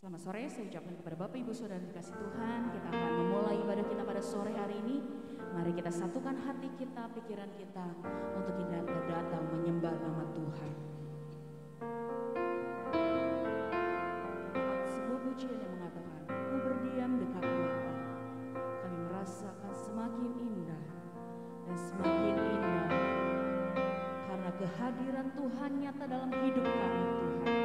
Selamat sore, saya ucapkan kepada Bapak Ibu Saudara dikasih Tuhan. Kita akan memulai ibadah kita pada sore hari ini. Mari kita satukan hati kita, pikiran kita untuk kita datang menyembah nama Tuhan. Sebuah pujian yang mengatakan, ku berdiam dekat Bapa, kami merasakan semakin indah dan semakin indah karena kehadiran Tuhan nyata dalam hidup kami, Tuhan.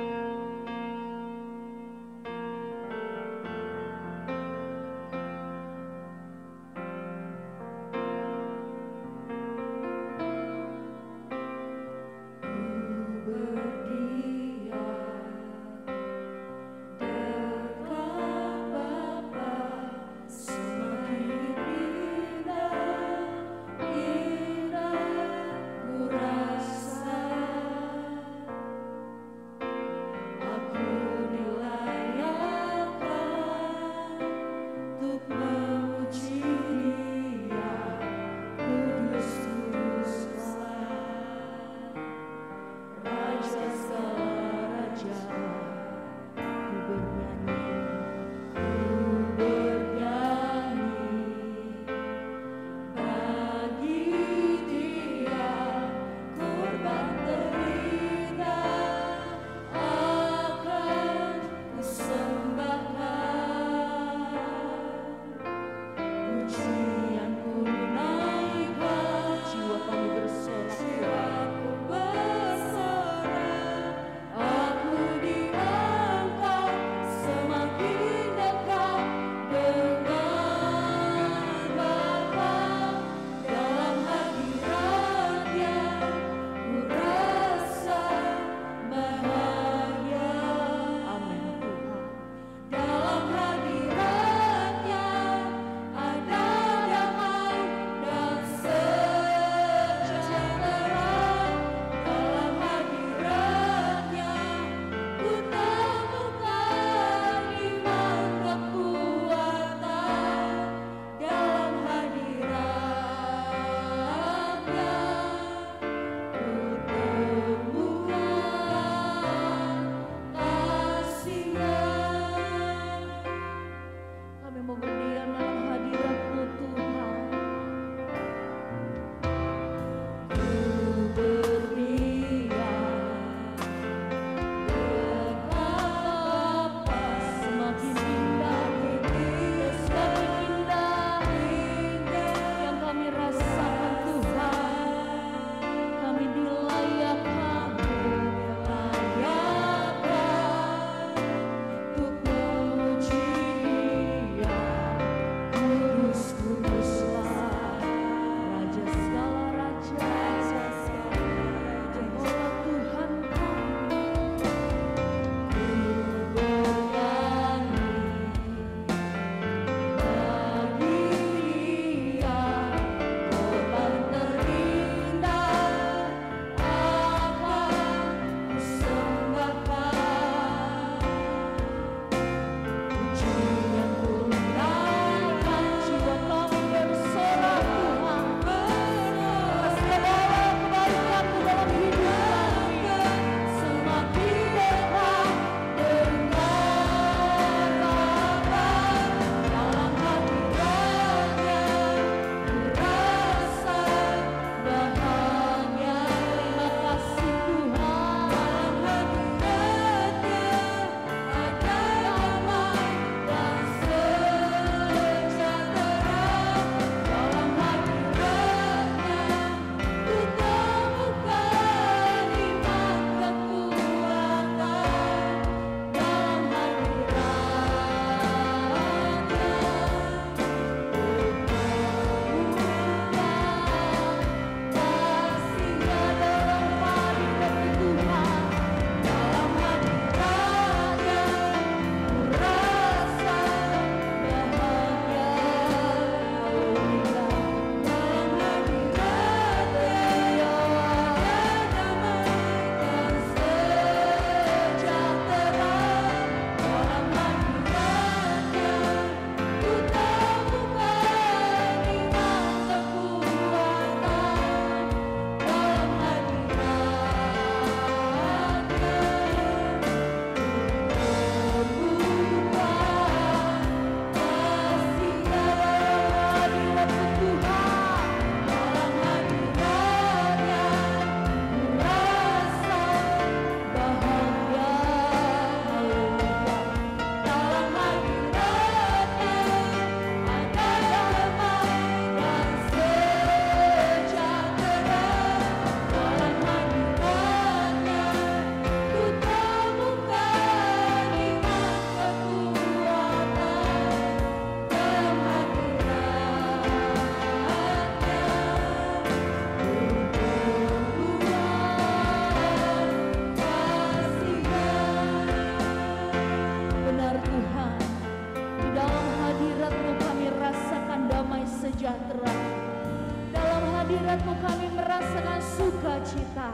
hadirat-Mu kami merasakan sukacita.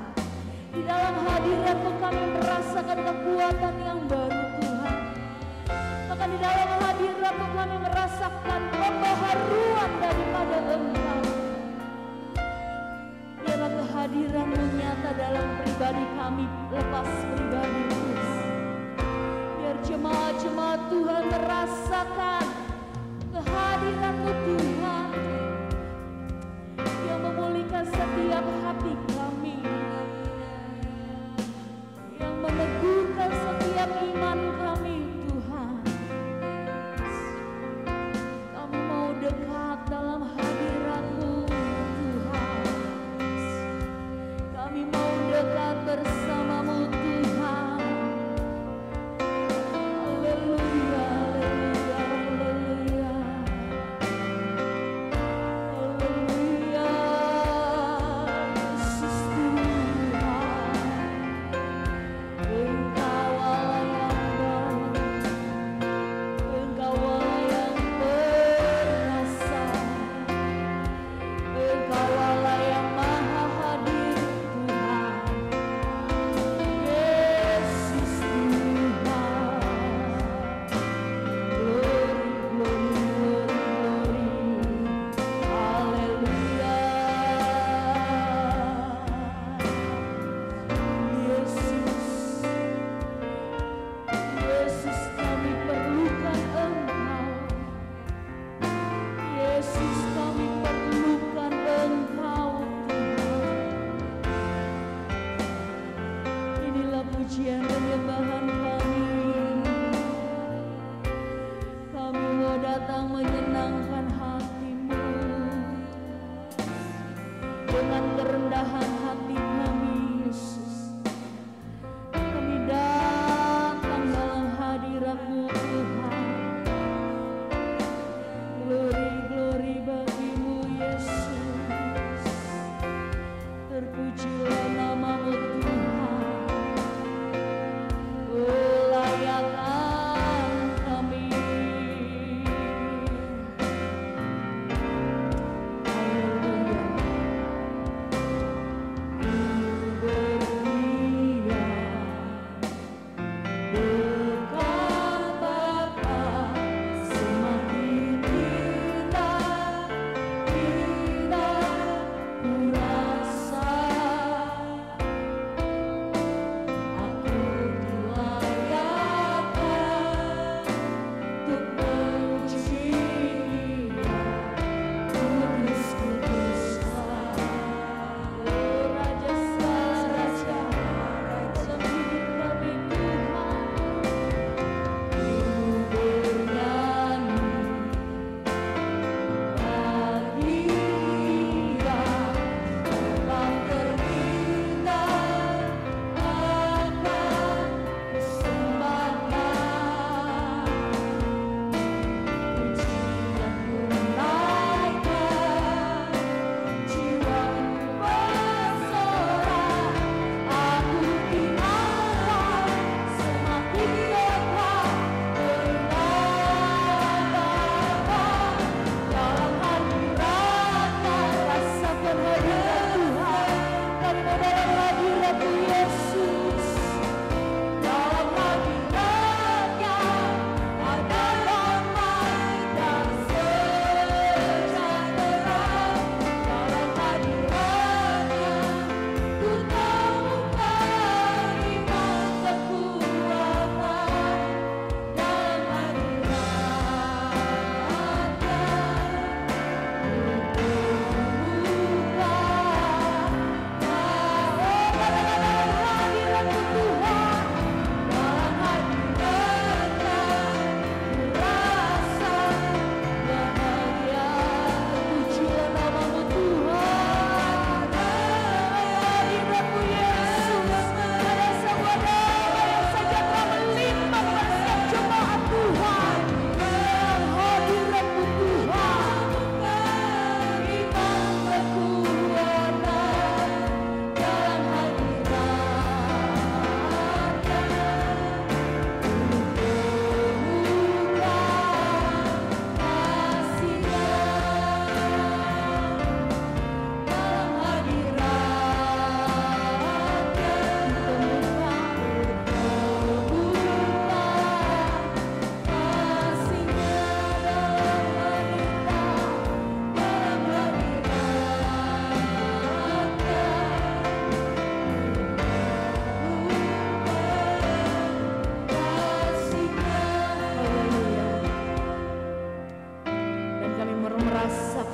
Di dalam hadirat-Mu kami merasakan kekuatan yang baru Tuhan. Maka di dalam hadirat-Mu kami merasakan pembaharuan daripada Engkau. Biarlah kehadiran-Mu nyata dalam pribadi kami lepas pribadi Tuhan. Biar jemaat-jemaat Tuhan merasakan kehadiran-Mu Tuhan yang memulihkan setiap hati kami, yang meneguhkan setiap iman kami Tuhan. Kami mau dekat dalam hadirat-Mu Tuhan. Kami mau dekat bersama-Mu Tuhan. Haleluya, haleluya, haleluya. Haleluya, Yesus Tuhan. Engkau Allah yang baik, Engkau Allah yang perkasa, Engkau Allah yang maha hadir Tuhan. Yesus Tuhan. Glory, glory, glory, glory. Haleluya. Yesus, kami perlukan Engkau. Yesus, kami perlukan Engkau Tuhan. Inilah pujian penyembahan kami. Kami mau datang menyenangkan hati-Mu. Dengan kerendahan hati kami Yesus, kami datang dalam hadirat-Mu Tuhan. Glory, glory bagi-Mu Yesus. Terpujilah nama-Mu Tuhan. Oh, layakkan kami. Haleluya.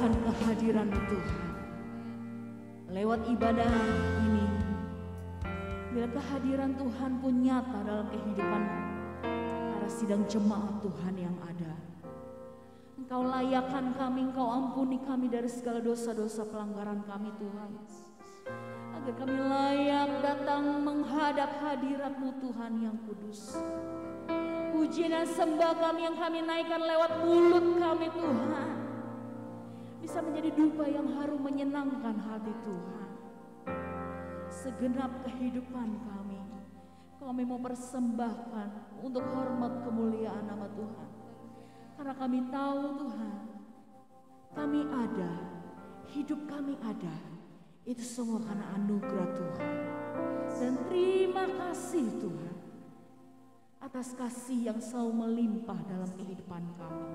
merasakan kehadiran-Mu Tuhan. Lewat ibadah ini, bila kehadiran Tuhan pun nyata dalam kehidupan para sidang jemaat Tuhan yang ada, Engkau layakkan kami, Engkau ampuni kami dari segala dosa-dosa pelanggaran kami Tuhan. Agar kami layak datang menghadap hadirat-Mu Tuhan yang kudus. Pujian dan sembah kami yang kami naikkan lewat mulut kami Tuhan, bisa menjadi dupa yang harum menyenangkan hati Tuhan. Segenap kehidupan kami mau persembahkan untuk hormat kemuliaan nama Tuhan. Karena kami tahu Tuhan, kami ada, hidup kami ada, itu semua karena anugerah Tuhan. Dan terima kasih Tuhan atas kasih yang selalu melimpah dalam kehidupan kami.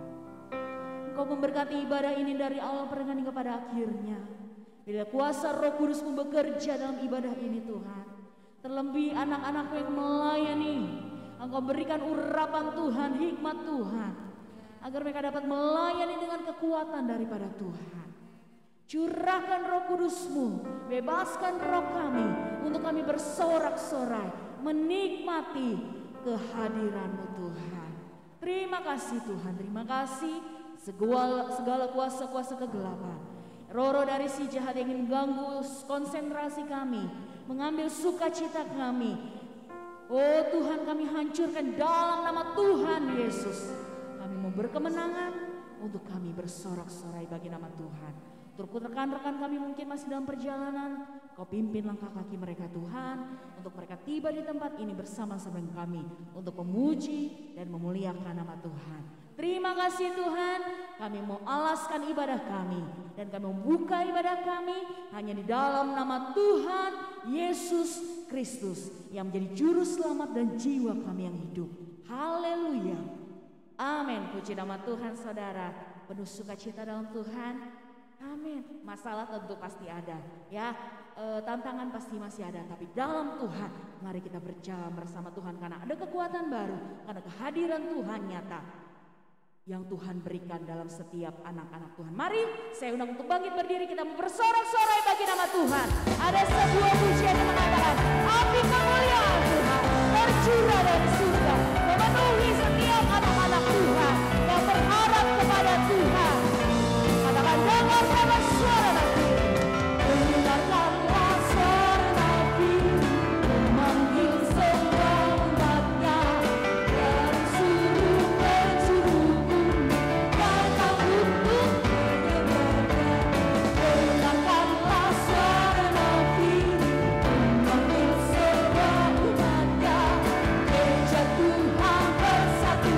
Engkau memberkati ibadah ini dari awal pertengahan hingga pada akhirnya. Bila kuasa Roh Kudus bekerja dalam ibadah ini Tuhan, terlebih anak-anak yang melayani, Engkau berikan urapan Tuhan, hikmat Tuhan, agar mereka dapat melayani dengan kekuatan daripada Tuhan. Curahkan Roh Kudus-Mu, bebaskan roh kami untuk kami bersorak-sorai menikmati kehadiran-Mu Tuhan. Terima kasih Tuhan, terima kasih. Segala kuasa-kuasa kegelapan, roh-roh dari si jahat yang ingin mengganggu konsentrasi kami, mengambil sukacita kami, oh Tuhan, kami hancurkan dalam nama Tuhan Yesus. Kami mau berkemenangan untuk kami bersorak-sorai bagi nama Tuhan. Untuk rekan-rekan kami mungkin masih dalam perjalanan, Kau pimpin langkah kaki mereka Tuhan, untuk mereka tiba di tempat ini bersama-sama dengan kami untuk memuji dan memuliakan nama Tuhan. Terima kasih Tuhan, kami mau alaskan ibadah kami dan kami membuka ibadah kami hanya di dalam nama Tuhan Yesus Kristus yang menjadi juru selamat dan jiwa kami yang hidup. Haleluya. Amin. Puji nama Tuhan saudara. Penuh sukacita dalam Tuhan. Amin. Masalah tentu pasti ada ya, tantangan pasti masih ada, tapi dalam Tuhan mari kita berjalan bersama Tuhan karena ada kekuatan baru, karena kehadiran Tuhan nyata yang Tuhan berikan dalam setiap anak-anak Tuhan. Mari saya undang untuk bangkit berdiri, kita bersorak-sorai bagi nama Tuhan. Ada sebuah pujian yang mengatakan api kemuliaan Tuhan tercurah dari surga memenuhi setiap anak-anak Tuhan yang berharap kepada Tuhan. Katakan dengar suara Nabi, dengarkanlah suara Nabi memanggil semua umatnya dari seluruh penjuru bumi datang untuk menyembahnya. Dengarkanlah suara Nabi memanggil semua umatnya, gereja Tuhan bersatu.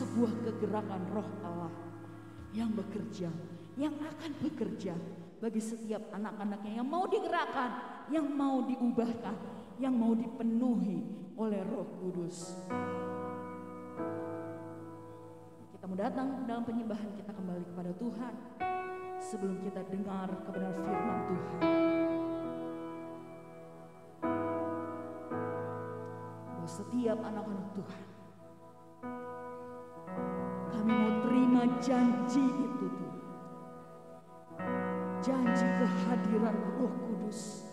sebuah kegerakan roh Allah yang bekerja, yang akan bekerja bagi setiap anak-anaknya yang mau digerakkan, yang mau diubahkan, yang mau dipenuhi oleh Roh Kudus. Kita mau datang dalam penyembahan kita kembali kepada Tuhan sebelum kita dengar kebenaran firman Tuhan. Bahwa setiap anak-anak Tuhan, kami mau terima janji itu Tuhan. Janji kehadiran Roh Kudus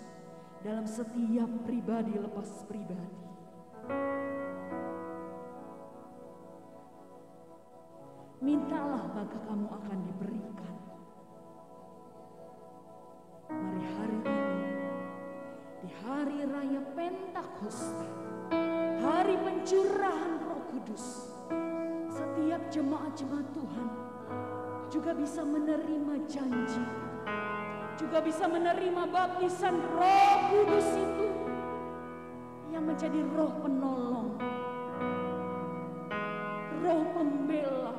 dalam setiap pribadi lepas pribadi. Mintalah maka kamu akan diberikan. Mari hari ini, di hari raya Pentakosta, hari pencurahan Roh Kudus, setiap jemaat-jemaat Tuhan juga bisa menerima janji, juga bisa menerima baptisan Roh Kudus itu yang menjadi roh penolong, roh pembela,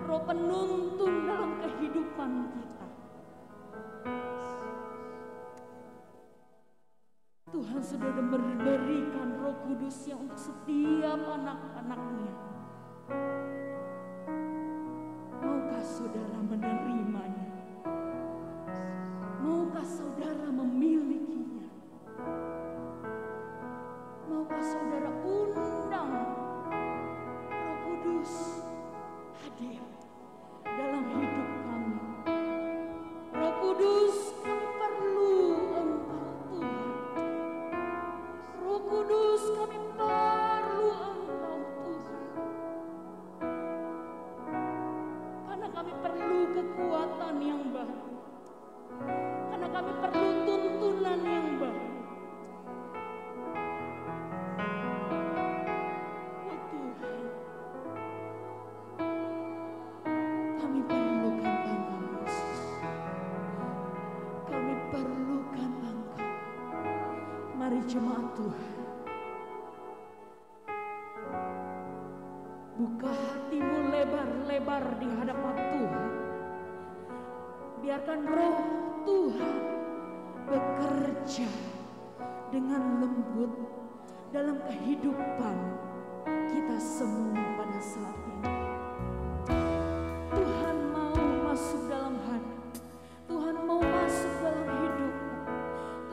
roh penuntun dalam kehidupan kita. Tuhan sudah memberikan Roh Kudus-Nya untuk setiap anak-anaknya. Maukah saudara menerimanya? Maukah saudara memilikinya? Maukah saudara undang Roh Kudus hadir dalam hidup kami? Roh Kudus, kami perlu Engkau Tuhan. Roh Kudus, kami perlu Engkau Tuhan. Karena kami perlu kekuatan yang baru. Karena kami perlu tuntunan yang baru. Oh Tuhan, kami perlukan Engkau Yesus. Kami perlukan Engkau. Mari jemaat Tuhan, buka hatimu lebar-lebar di hadapan Tuhan. Biarkan Roh Tuhan bekerja dengan lembut dalam kehidupan kita semua pada saat ini. Tuhan mau masuk dalam hati, Tuhan mau masuk dalam hidup,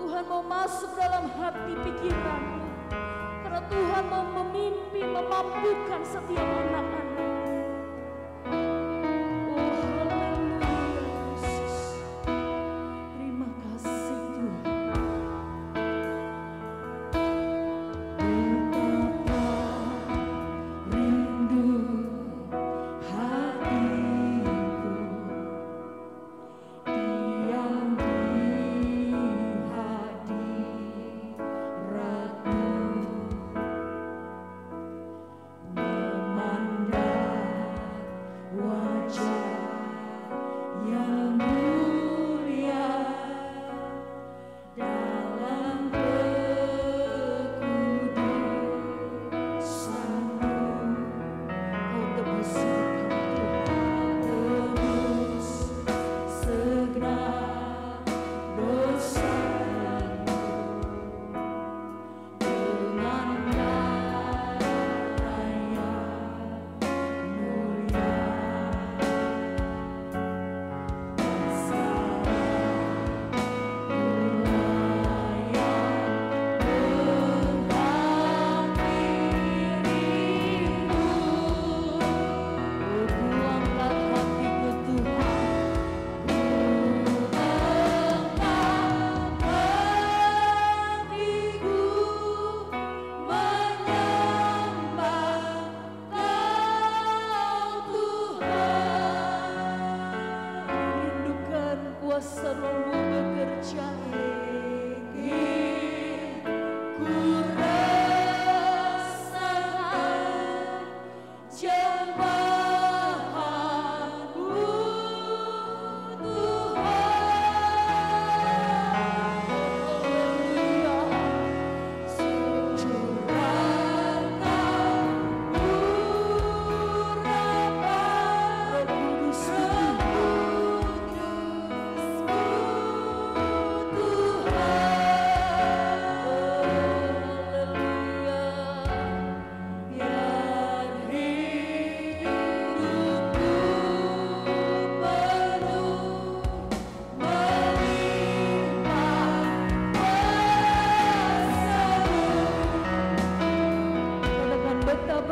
Tuhan mau masuk dalam hati pikiranmu. Karena Tuhan mau memimpin, memampukan setiap anak-anak. Memandang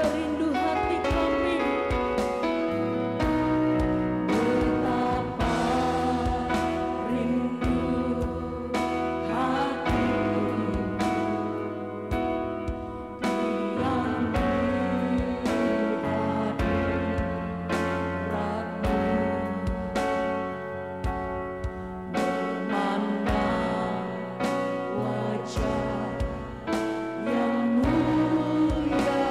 rindu hati kami. Betapa rindu hatiku diam di hadirat-Mu, memandang wajah yang mulia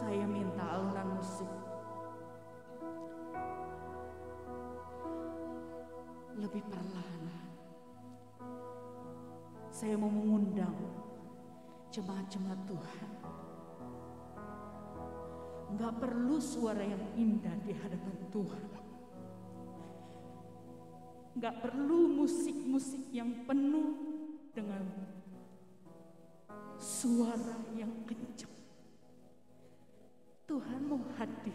Saya minta alunan musik lebih perlahan. Saya mau mengundang jemaat-jemaat Tuhan. Enggak perlu suara yang indah di hadapan Tuhan. Enggak perlu musik-musik yang penuh dengan suara yang kencang. Tuhan mau hadir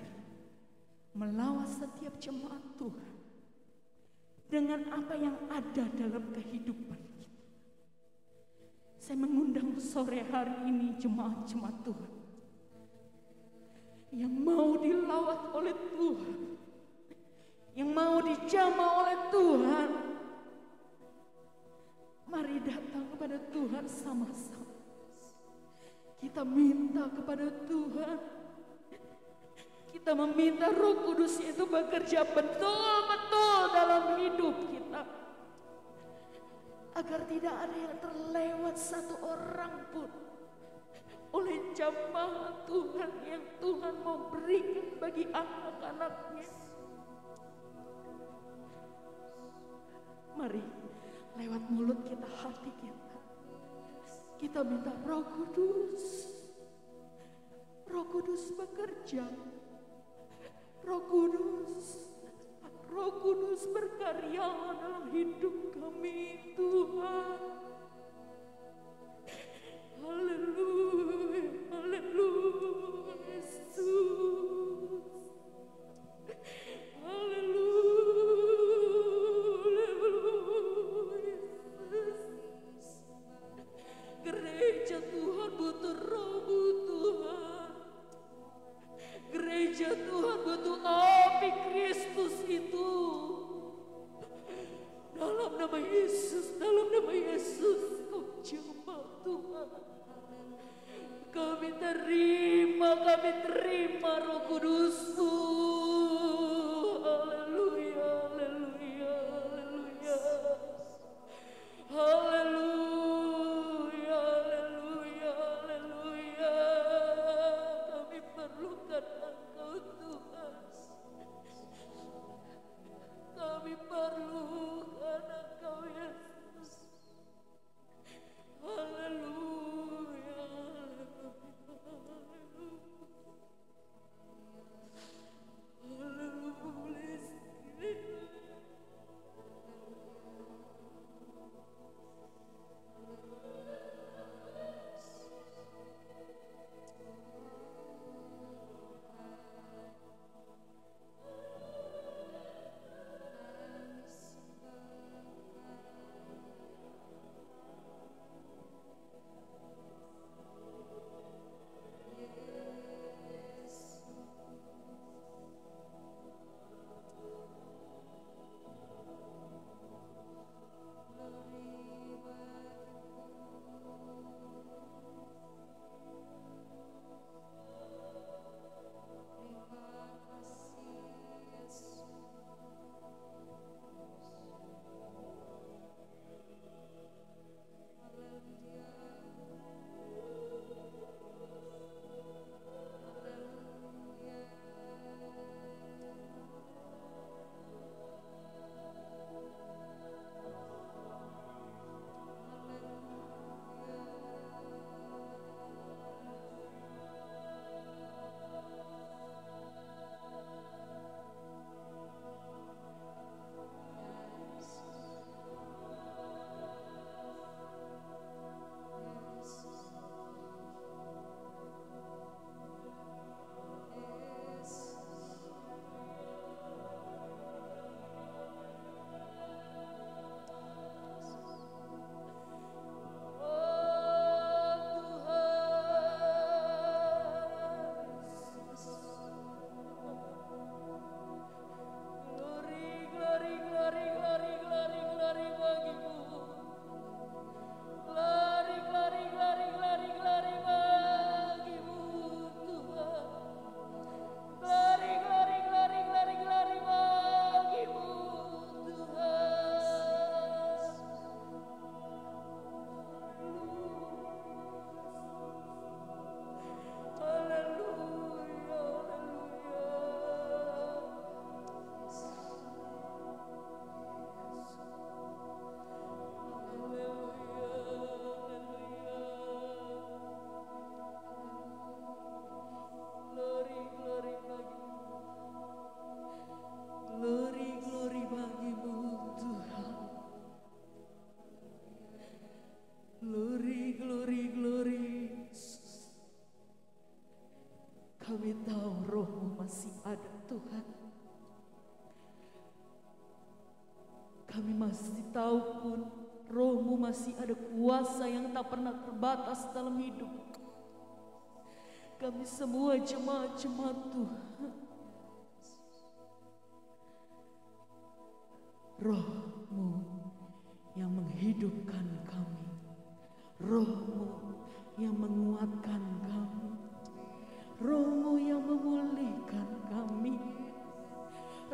melawat setiap jemaat Tuhan dengan apa yang ada dalam kehidupan kita. Saya mengundang sore hari ini jemaat-jemaat Tuhan yang mau dilawat oleh Tuhan, yang mau dijamah oleh Tuhan. Mari datang kepada Tuhan sama-sama. Kita minta kepada Tuhan. Kita meminta Roh Kudus itu bekerja betul-betul dalam hidup kita. Agar tidak ada yang terlewat satu orang pun oleh jamaah Tuhan yang Tuhan mau berikan bagi anak-anaknya. Mari lewat mulut kita, hati kita, kita minta Roh Kudus. Roh Kudus bekerja. Roh Kudus berkarya dalam hidup kami, Tuhan. Haleluya, haleluya, Yesus. Haleluya, haleluya, Yesus. Gereja Tuhan butuh Roh-Mu, Tuhan. Gereja Tuhan butuh api Kristus itu. Dalam nama Yesus, dalam nama Yesus, Kau jamah Tuhan. Kami terima Roh Kudus-Mu. Haleluya, haleluya, haleluya. Haleluya, haleluya, haleluya. Kami perlukan Engkau, Tuhan. Kami perlukan Engkau, Yesus. Haleluya, haleluya. tahu Roh-Mu masih ada Tuhan. Kami masih tahu pun Roh-Mu masih ada kuasa yang tak pernah terbatas dalam hidup kami semua jemaat-jemaat Tuhan. Roh-Mu yang menghidupkan kami, Roh-Mu yang menguatkan kami, Roh-Mu yang memulihkan kami,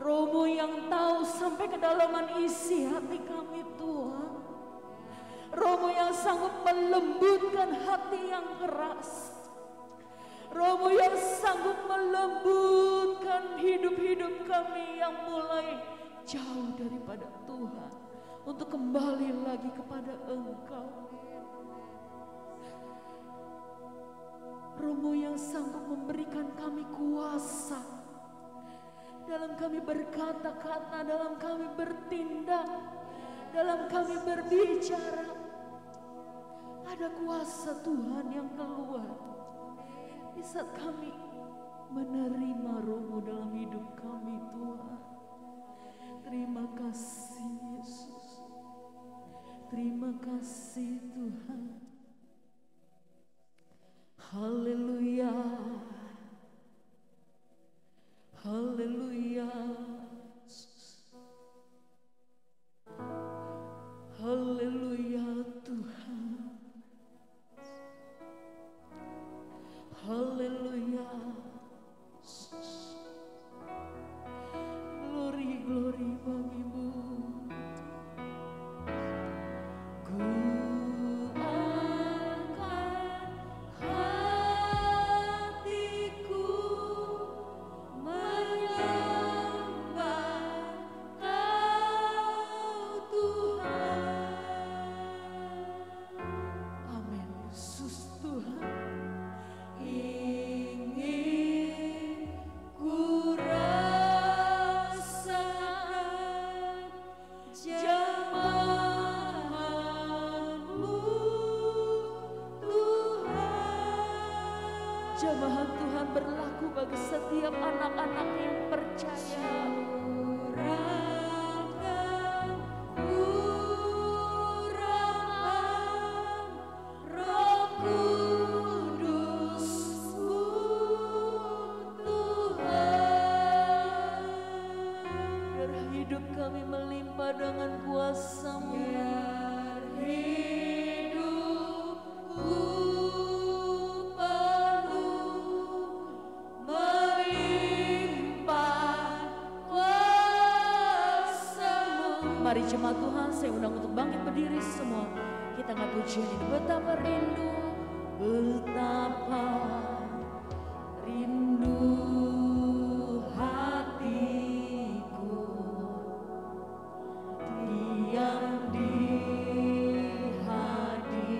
Roh-Mu yang tahu sampai kedalaman isi hati kami Tuhan, Roh-Mu yang sanggup melembutkan hati yang keras, Roh-Mu yang sanggup melembutkan hidup-hidup kami yang mulai jauh daripada Tuhan untuk kembali lagi kepada Engkau. Roh-Mu yang sanggup memberikan kami kuasa dalam kami berkata-kata, dalam kami bertindak, dalam kami berbicara. Ada kuasa Tuhan yang keluar di saat kami menerima Roh-Mu dalam hidup kami Tuhan. Terima kasih Yesus, terima kasih Tuhan. Haleluya, haleluya, haleluya Tuhan, haleluya. Glory, glory bagimu. Ku angkat hatiku menyembah Kau Tuhan. Amin. Yesus Tuhan. Ingin ku rasakan jamahan-Mu Tuhan. Jamahan Tuhan berlaku bagi setiap anak-anak yang percaya. Kami melimpah dengan kuasa-Mu. Biar hidupku penuh melimpah kuasa-Mu. Mari jemaat Tuhan, saya undang untuk bangkit berdiri semua. Kita angkat pujian ini. Betapa rindu, betapa rindu yang di hadirat-Mu.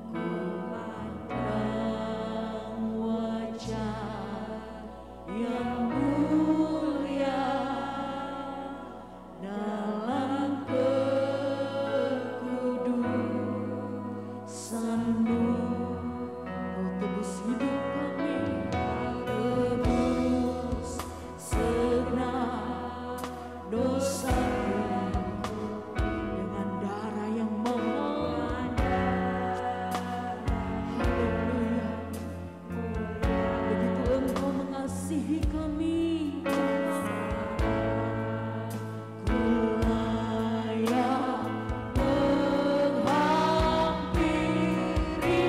Ku pandang wajah yang mulia dalam kekudusan-Mu. Kau tebus hidup kami, tebus segenap dosaku dengan darah yang mengalir. Haleluya. Begitu Engkau mengasihi kami, ku layak menghampirimu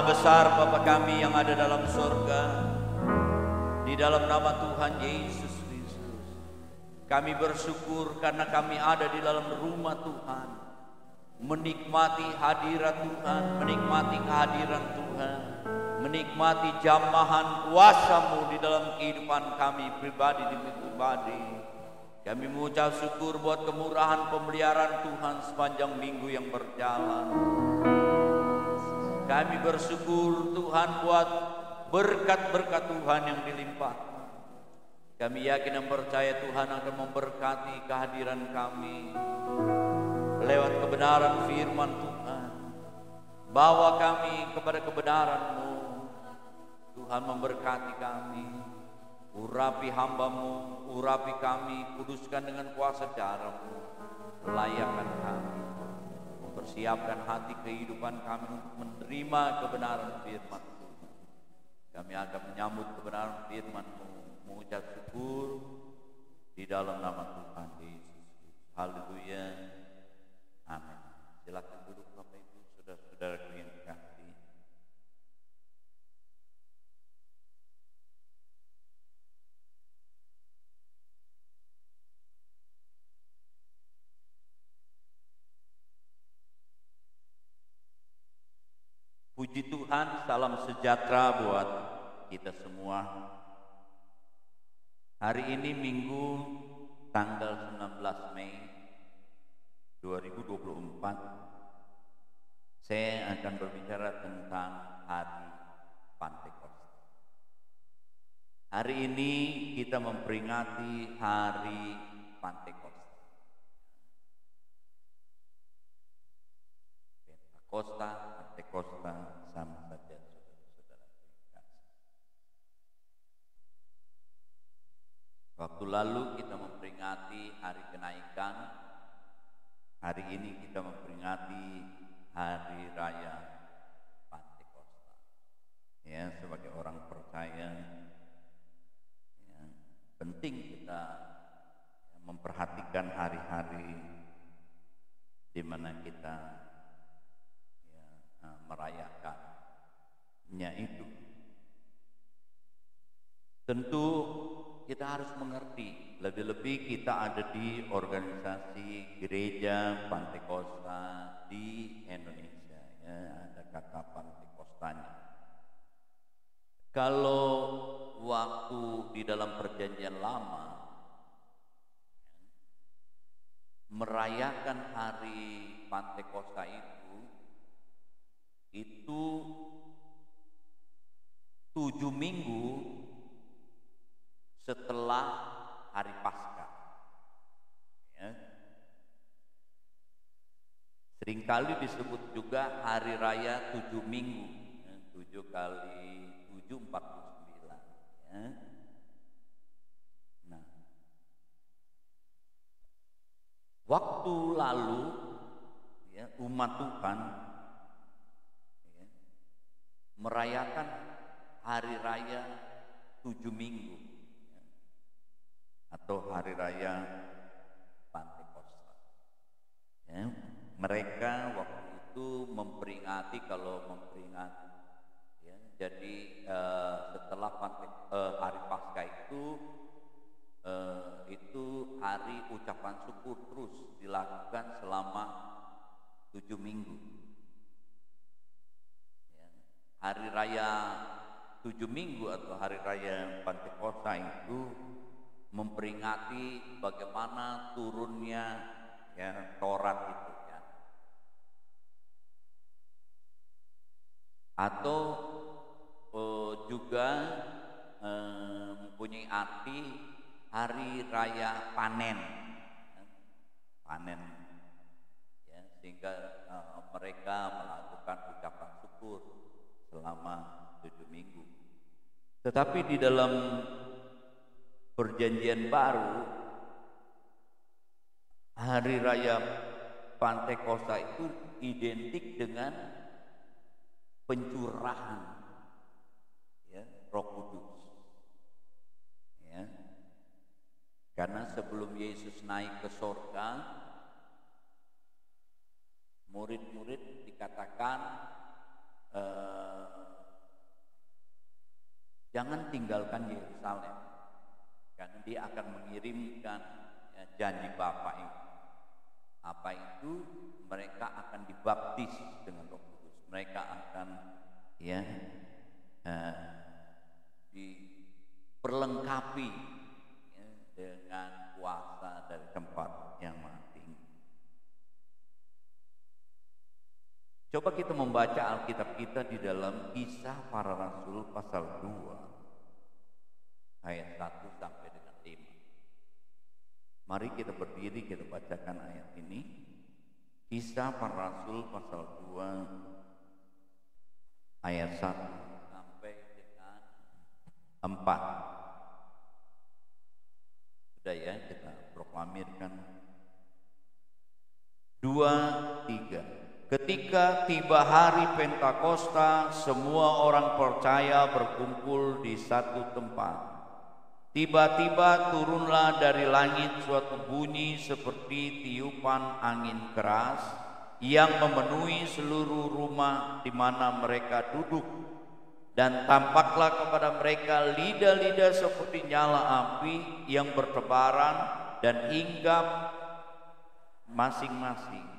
besar Bapa kami yang ada dalam surga, di dalam nama Tuhan Yesus Kristus, kami bersyukur karena kami ada di dalam rumah Tuhan, menikmati hadirat Tuhan, menikmati kehadiran Tuhan, menikmati jamahan kuasa-Mu di dalam kehidupan kami pribadi demi pribadi. Kami mengucap syukur buat kemurahan pemeliharaan Tuhan sepanjang minggu yang berjalan. Kami bersyukur Tuhan buat berkat-berkat Tuhan yang dilimpahkan. Kami yakin dan percaya Tuhan akan memberkati kehadiran kami lewat kebenaran firman Tuhan. Bawa kami kepada kebenaran-Mu. Tuhan memberkati kami. Urapi hamba-Mu, urapi kami, kuduskan dengan kuasa cara-Mu. Layakkan kami, mempersiapkan hati kehidupan kami untuk menerima kebenaran firman Tuhan. Kami akan menyambut kebenaran firman-Mu, mengucap syukur di dalam nama Tuhan Yesus. Haleluya. Amin. Silakan duduk Bapak Ibu, saudara-saudara yang dikasihi. Puji Tuhan, salam sejahtera buat kita semua. Hari ini Minggu tanggal 19 Mei 2024, saya akan berbicara tentang hari Pentakosta. Hari ini kita memperingati hari Pentakosta. Pentakosta sama saja, saudara-saudara terkasih. Waktu lalu kita memperingati hari kenaikan. Hari ini kita memperingati hari raya Pentakosta. Ya, sebagai orang percaya, ya, penting kita memperhatikan hari-hari di mana kita merayakannya itu. Tentu kita harus mengerti, lebih-lebih kita ada di organisasi gereja Pentakosta di Indonesia, ya, ada kata Pentakostanya. Kalau waktu di dalam perjanjian lama merayakan hari Pentakosta itu 7 minggu setelah hari Paskah, ya. Seringkali disebut juga hari raya 7 minggu, ya. 7 kali 7 49, ya. Nah, waktu lalu, ya, umat Tuhan merayakan hari raya 7 minggu, ya, atau hari raya Pentakosta, ya. Mereka waktu itu memperingati, ya, jadi setelah hari Paskah itu hari ucapan syukur terus dilakukan selama 7 minggu. Hari raya 7 minggu atau hari raya Pentakosta itu memperingati bagaimana turunnya, ya, Taurat itu, ya. Atau juga mempunyai arti hari raya panen, ya, sehingga mereka melakukan ucapan syukur selama 7 minggu. Tetapi di dalam perjanjian baru, hari raya Pentakosta itu identik dengan pencurahan, ya, Roh Kudus, ya. Karena sebelum Yesus naik ke sorga, murid-murid dikatakan jangan tinggalkan Yerusalem, karena dia akan mengirimkan janji Bapa itu. Apa itu? Mereka akan dibaptis dengan Roh Kudus. Mereka akan diperlengkapi dengan kuasa dari tempat yang maha tinggi. Coba kita membaca Alkitab kita di dalam Kisah Para Rasul pasal 2 ayat 1 sampai dengan 5. Mari kita berdiri, kita bacakan ayat ini. Kisah Para Rasul pasal 2 ayat 1 sampai dengan 4. Sudah ya, kita proklamirkan. 2, 3. Ketika tiba hari Pentakosta, semua orang percaya berkumpul di satu tempat. Tiba-tiba turunlah dari langit suatu bunyi seperti tiupan angin keras yang memenuhi seluruh rumah di mana mereka duduk. Dan tampaklah kepada mereka lidah-lidah seperti nyala api yang bertebaran dan hinggap masing-masing.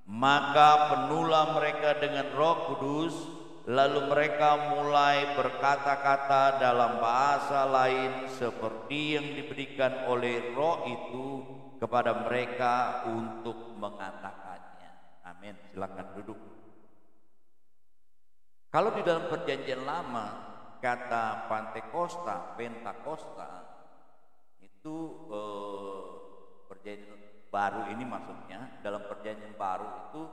Maka penuhlah mereka dengan Roh Kudus, lalu mereka mulai berkata-kata dalam bahasa lain seperti yang diberikan oleh Roh itu kepada mereka untuk mengatakannya. Amin. Silakan duduk. Kalau di dalam Perjanjian Lama kata Pentakosta itu Perjanjian Baru ini maksudnya, dalam Perjanjian Baru itu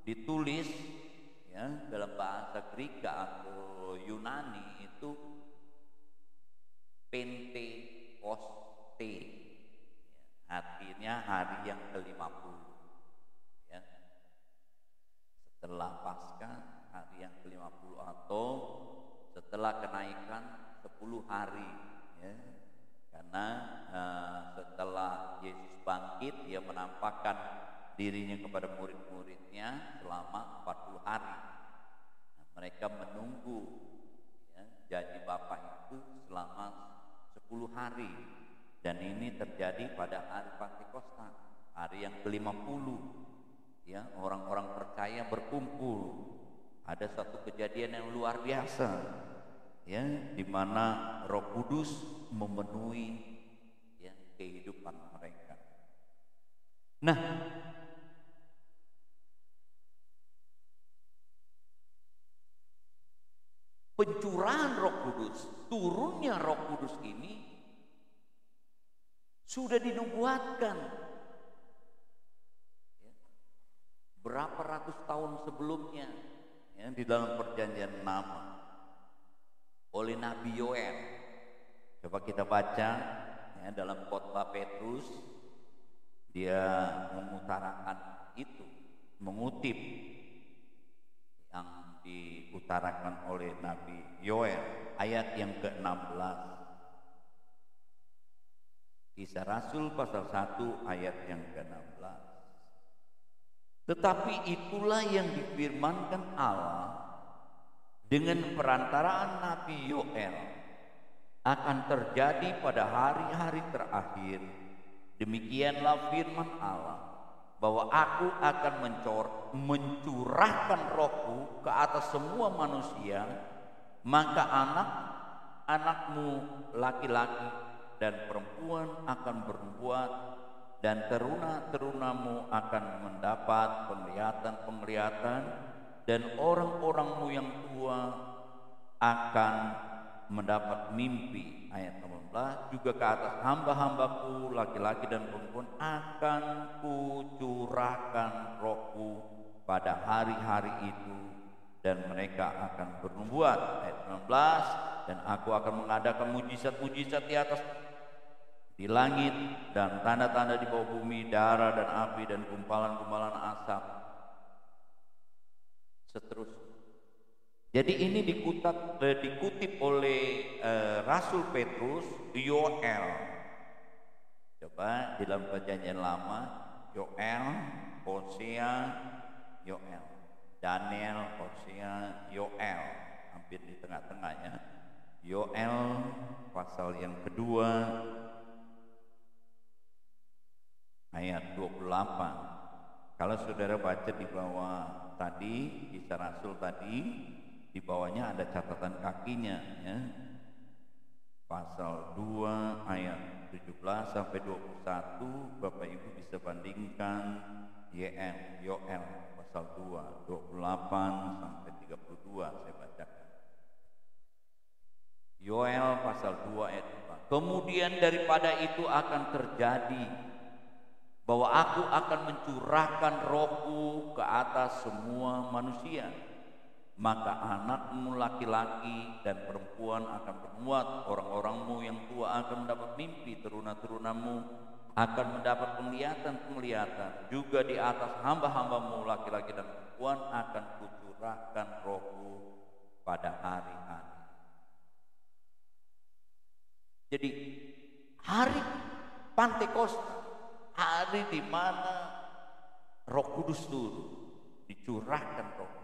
ditulis dalam bahasa Greka atau Yunani itu Pentekoste, artinya hari yang ke-50 ya. Setelah Paskah, hari yang ke-50 atau setelah kenaikan 10 hari ya. Karena setelah Yesus bangkit, dia menampakkan dirinya kepada murid-muridnya selama 40 hari. Nah, mereka menunggu janji Bapa itu selama 10 hari. Dan ini terjadi pada hari Pentakosta, hari yang ke-50. Ya, orang-orang percaya berkumpul. Ada satu kejadian yang luar biasa, ya, di mana Roh Kudus memenuhi kehidupan mereka. Nah, pencurahan Roh Kudus, turunnya Roh Kudus ini sudah dinubuatkan berapa ratus tahun sebelumnya di dalam Perjanjian Lama oleh Nabi Yoel. Coba kita baca dalam khotbah Petrus, dia mengutarakan itu, mengutip yang diutarakan oleh Nabi Yoel ayat yang ke-16. Kisah Rasul pasal 1 ayat yang ke-16. Tetapi itulah yang difirmankan Allah dengan perantaraan Nabi Yoel akan terjadi pada hari-hari terakhir. Demikianlah firman Allah, bahwa aku akan mencurahkan Rohku ke atas semua manusia, maka anak-anakmu laki-laki dan perempuan akan bernubuat, dan teruna-terunamu akan mendapat penglihatan-penglihatan, dan orang-orangmu yang tua akan mendapat mimpi. Ayat 18, juga ke atas hamba-hambaku laki-laki dan perempuan akan kucurahkan Rohku pada hari-hari itu, dan mereka akan bernubuat. Ayat 19, dan aku akan mengadakan mujizat-mujizat di langit dan tanda-tanda di bawah bumi, darah dan api dan gumpalan-gumpalan asap, seterusnya. Jadi ini dikutip oleh Rasul Petrus, Yoel. Coba di dalam Perjanjian Lama, Yoel, Hosea, Yoel. Daniel, Hosea, Yoel, hampir di tengah-tengahnya. Yoel pasal yang kedua ayat 28. Kalau saudara baca di bawah tadi, Kisah Rasul tadi, di bawahnya ada catatan kakinya ya. Pasal 2 ayat 17 sampai 21, Bapak Ibu bisa bandingkan Yoel pasal 2 28 sampai 32 saya bacakan. Yoel pasal 2 ayat 4. Kemudian daripada itu akan terjadi bahwa aku akan mencurahkan rohku ke atas semua manusia. Maka anakmu laki-laki dan perempuan akan bermuat, orang-orangmu yang tua akan mendapat mimpi, teruna-terunamu akan mendapat penglihatan. Juga di atas hamba-hambamu laki-laki dan perempuan akan kucurahkan rohku pada hari-hari. Jadi hari Pantekosta, hari di mana Roh Kudus turun, dicurahkan Roh Kudus.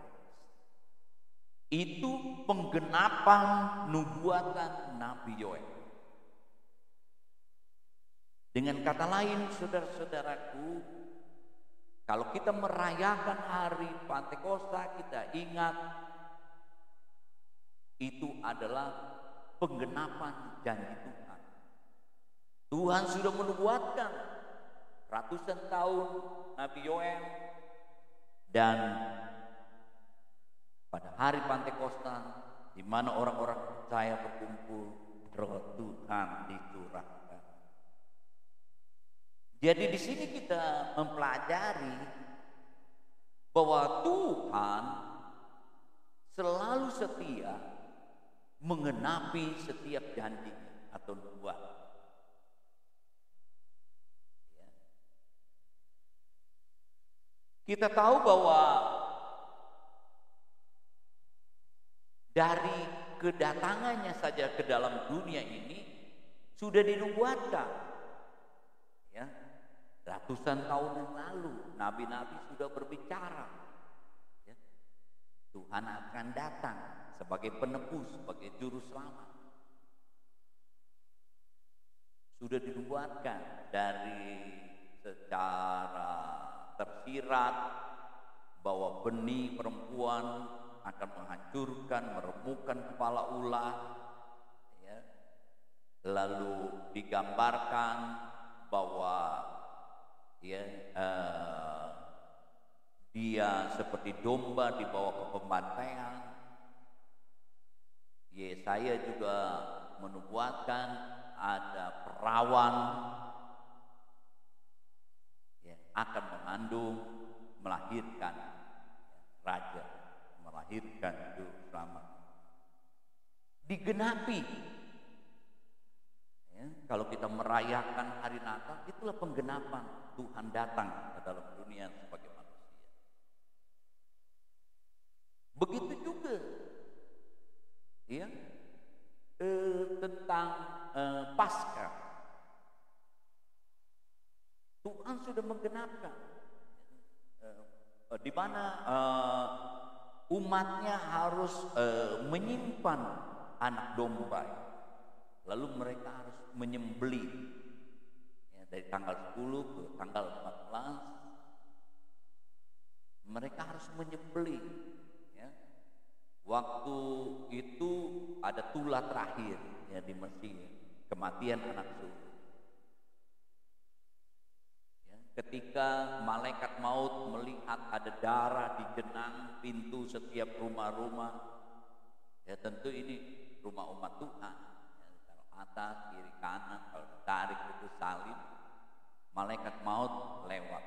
Itu penggenapan nubuatan Nabi Yoel. Dengan kata lain, saudara-saudaraku, kalau kita merayakan hari Pantekosta, kita ingat itu adalah penggenapan janji Tuhan. Tuhan sudah menubuatkan ratusan tahun Nabi Yoel, dan pada hari Pantekosta di mana orang-orang percaya berkumpul, Roh Tuhan dicurahkan. Jadi di sini kita mempelajari bahwa Tuhan selalu setia mengenapi setiap janji atau nubuat. Kita tahu bahwa dari kedatangannya saja ke dalam dunia ini sudah dinubuatkan, ya, ratusan tahun yang lalu nabi-nabi sudah berbicara, ya, Tuhan akan datang sebagai penebus, sebagai juru selamat. Sudah dinubuatkan dari secara tersirat bahwa benih perempuan akan menghancurkan, meremukkan kepala ular, ya. Lalu digambarkan bahwa ya, dia seperti domba dibawa ke pembantaian. Yesaya juga menubuatkan ada perawan akan mengandung, melahirkan raja, melahirkan juru selamat. Digenapi. Ya, kalau kita merayakan hari Natal, itulah penggenapan Tuhan datang ke dalam dunia sebagai manusia. Begitu juga, ya, tentang Paskah. Tuhan sudah menggenapkan, di mana umatnya harus menyimpan anak domba, lalu mereka harus menyembeli, ya, dari tanggal 10 ke tanggal 14 mereka harus menyembeli, ya. Waktu itu ada tulah terakhir, ya, di Mesir, kematian anak sulung. Ketika malaikat maut melihat ada darah di genang pintu setiap rumah-rumah, ya tentu ini rumah umat Tuhan, ya, kalau atas, kiri, kanan, kalau ditarik itu salib, malaikat maut lewat.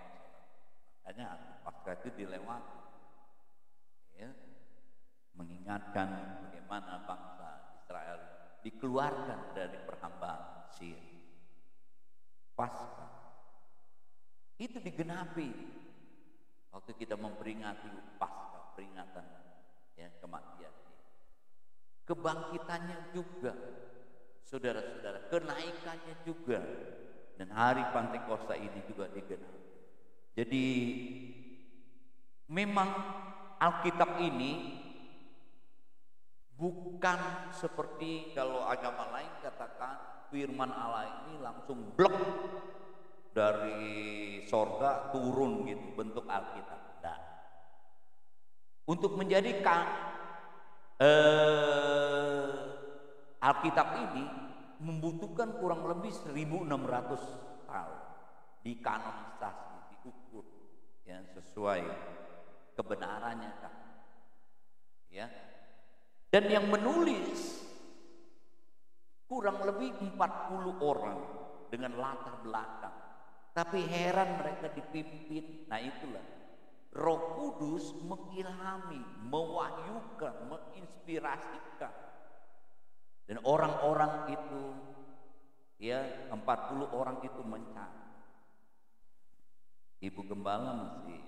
Makanya Paskah itu dilewati, ya, mengingatkan bagaimana bangsa Israel dikeluarkan dari perhambaan Mesir. Paskah itu digenapi waktu kita memperingati Paskah, peringatan, ya, kematian. Kebangkitannya juga, saudara-saudara, kenaikannya juga, dan hari Pantekosta ini juga digenapi. Jadi memang Alkitab ini bukan seperti kalau agama lain katakan firman Allah ini langsung blek dari sorga turun gitu bentuk Alkitab. Nah, untuk menjadikan Alkitab ini membutuhkan kurang lebih 1600 tahun dikanonisasi, diukur yang sesuai kebenarannya kan. Ya. Dan yang menulis kurang lebih 40 orang dengan latar belakang. Tapi heran mereka dipimpin. Nah itulah Roh Kudus mengilhami, mewahyukan, menginspirasikan. Dan orang-orang itu, ya 40 orang itu mencari. Ibu Gembala masih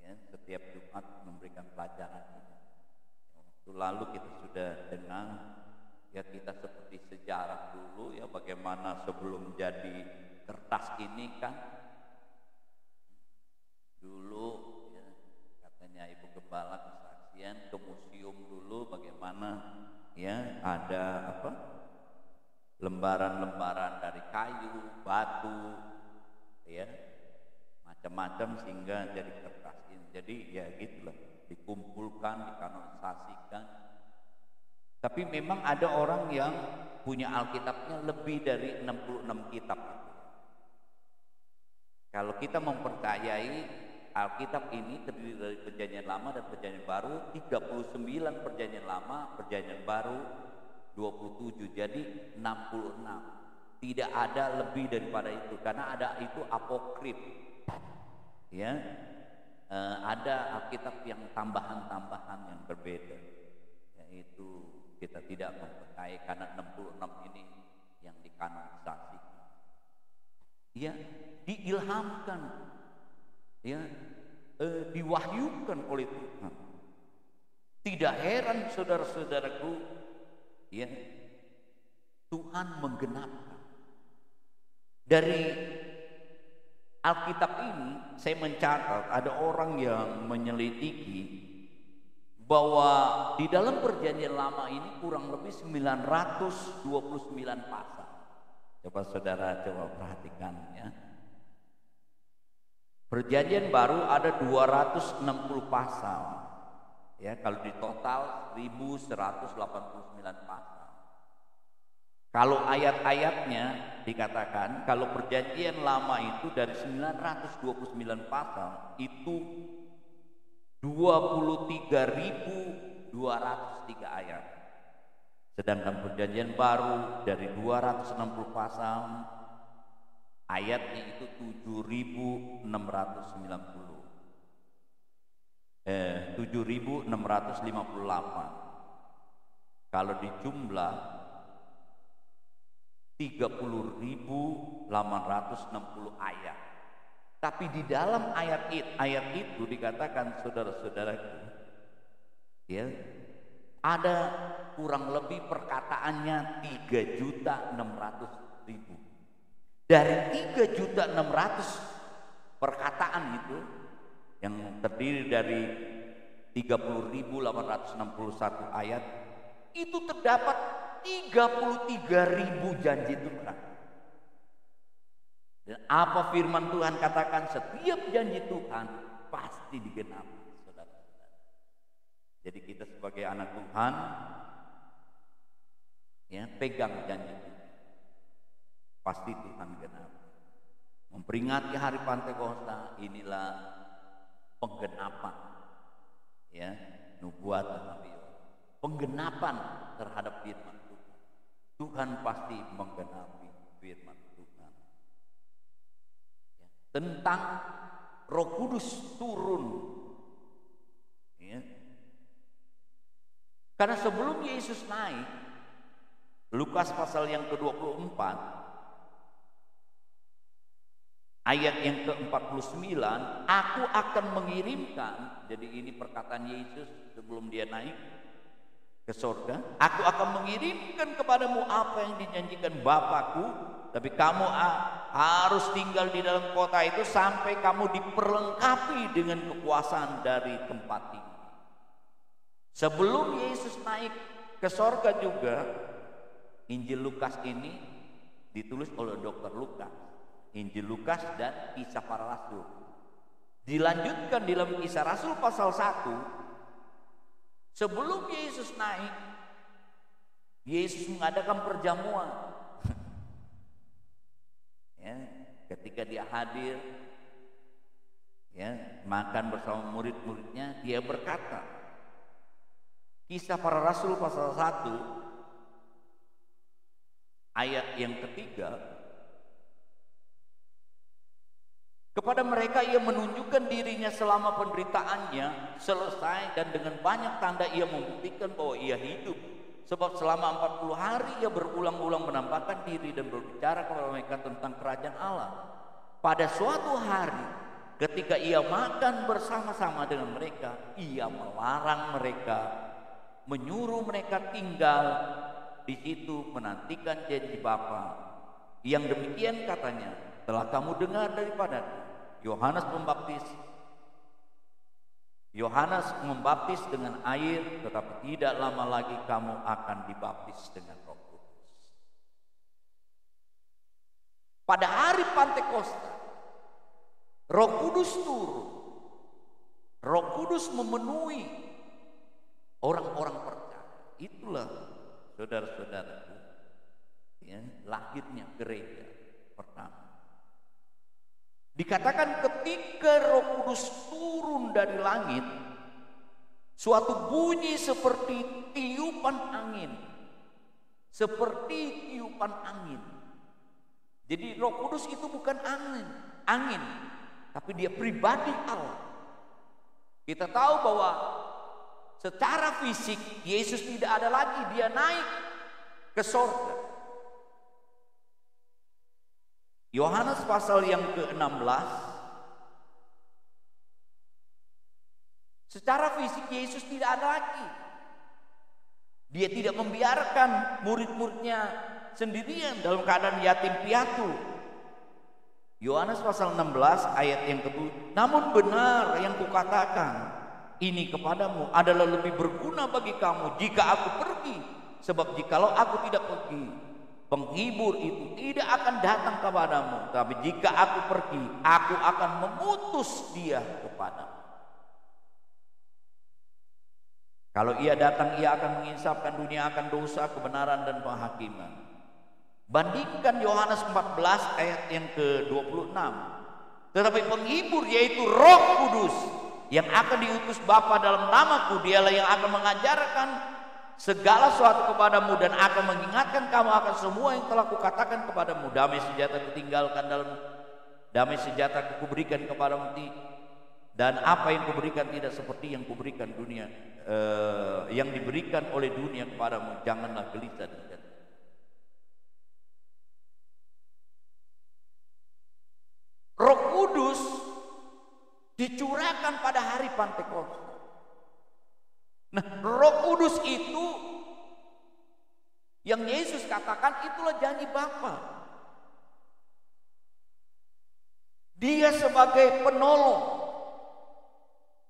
ya, setiap Jumat memberikan pelajaran. Waktu lalu kita sudah dengar, ya kita seperti sejarah dulu ya bagaimana sebelum jadi kertas ini kan. Dulu ya, katanya Ibu Gembala kesaksian ke museum dulu bagaimana ya ada apa lembaran-lembaran dari kayu, batu, ya macam-macam sehingga jadi kertas ini. Jadi ya gitulah dikumpulkan, dikanonisasikan. Tapi memang ada orang yang punya Alkitabnya lebih dari 66 kitab. Kalau kita mempercayai Alkitab ini terdiri dari Perjanjian Lama dan Perjanjian Baru, 39 Perjanjian Lama, Perjanjian Baru 27, jadi 66. Tidak ada lebih daripada itu karena ada itu apokrif. Ya. Ada Alkitab yang tambahan-tambahan yang berbeda. Yaitu kita tidak mempercayai karena 66 ini yang dikanonisasi. Ya, diilhamkan. Ya, diwahyukan oleh Tuhan. Tidak heran saudara-saudaraku, ya, Tuhan menggenapkan. Dari Alkitab ini saya mencatat ada orang yang menyelidiki bahwa di dalam Perjanjian Lama ini kurang lebih 929 pasal. Coba saudara perhatikan ya. Perjanjian Baru ada 260 pasal. Ya, kalau di total 1189 pasal. Kalau ayat-ayatnya dikatakan kalau Perjanjian Lama itu dari 929 pasal itu 23.203 ayat. Sedangkan Perjanjian Baru dari 260 pasal ayatnya itu 7.658. Kalau dijumlah 30.860 ayat. Tapi di dalam ayat itu dikatakan saudara-saudaraku, ya, ada kurang lebih perkataannya 3.600.000. Dari 3.600.000 perkataan itu yang terdiri dari 30.861 ayat, itu terdapat 33.000 janji Tuhan. Dan apa firman Tuhan katakan, setiap janji Tuhan pasti digenapi, saudara-saudara. Jadi kita sebagai anak Tuhan, ya, pegang janji Tuhan. Pasti Tuhan genapi. Memperingati hari Pantekosta, inilah penggenapan, ya, nubuatan Nabi. Penggenapan terhadap firman Tuhan. Tuhan pasti menggenapi firman Tuhan. Ya. Tentang Roh Kudus turun. Ya. Karena sebelum Yesus naik, Lukas pasal yang ke-24, ayat yang ke-49, aku akan mengirimkan, jadi ini perkataan Yesus sebelum dia naik ke surga, aku akan mengirimkan kepadamu apa yang dijanjikan Bapakku, tapi kamu harus tinggal di dalam kota itu sampai kamu diperlengkapi dengan kekuasaan dari tempat tinggi. Sebelum Yesus naik ke sorga juga, Injil Lukas ini ditulis oleh Dr. Lukas. Injil Lukas dan Kisah Para Rasul. Dilanjutkan dalam Kisah Rasul pasal 1. Sebelum Yesus naik, Yesus mengadakan perjamuan. Ya, ketika dia hadir, ya, makan bersama murid-muridnya, dia berkata, Kisah Para Rasul pasal 1 ayat yang ketiga, kepada mereka ia menunjukkan dirinya selama penderitaannya selesai, dan dengan banyak tanda ia membuktikan bahwa ia hidup. Sebab selama 40 hari ia berulang-ulang menampakkan diri dan berbicara kepada mereka tentang kerajaan Allah. Pada suatu hari ketika ia makan bersama-sama dengan mereka, ia melarang mereka, menyuruh mereka tinggal di situ menantikan janji Bapa. Yang demikian katanya telah kamu dengar daripada Yohanes membaptis dengan air, tetapi tidak lama lagi kamu akan dibaptis dengan Roh Kudus. Pada hari Pantekosta, Roh Kudus turun. Roh Kudus memenuhi orang-orang percaya. Itulah, saudara-saudaraku, ya, lahirnya gereja pertama. Dikatakan ketika Roh Kudus turun dari langit, suatu bunyi seperti tiupan angin. Seperti tiupan angin. Jadi Roh Kudus itu bukan angin, tapi dia pribadi Allah. Kita tahu bahwa secara fisik Yesus tidak ada lagi, dia naik ke sorga. Yohanes pasal yang ke-16, secara fisik Yesus tidak ada lagi. Dia tidak membiarkan murid-muridnya sendirian dalam keadaan yatim piatu. Yohanes pasal 16 ayat yang ke-7, namun benar yang kukatakan ini kepadamu adalah lebih berguna bagi kamu jika aku pergi. Sebab jikalau aku tidak pergi, penghibur itu tidak akan datang kepadamu. Tapi jika aku pergi, aku akan memutus dia kepadamu. Kalau ia datang, ia akan menginsafkan dunia akan dosa, kebenaran, dan penghakiman. Bandingkan Yohanes 14 ayat yang ke-26. Tetapi penghibur, yaitu Roh Kudus, yang akan diutus Bapa dalam namaku, dialah yang akan mengajarkan segala sesuatu kepadamu dan akan mengingatkan kamu akan semua yang telah kukatakan kepadamu. Damai sejahtera kutinggalkan dalam damai sejahtera kuberikan kepadamu, dan apa yang kuberikan tidak seperti yang kuberikan dunia, yang diberikan oleh dunia kepadamu. Janganlah gelisah dan jatuh. Roh Kudus dicurahkan pada hari Pantekosta. Nah, Roh Kudus itu yang Yesus katakan itulah janji Bapa. Dia sebagai penolong,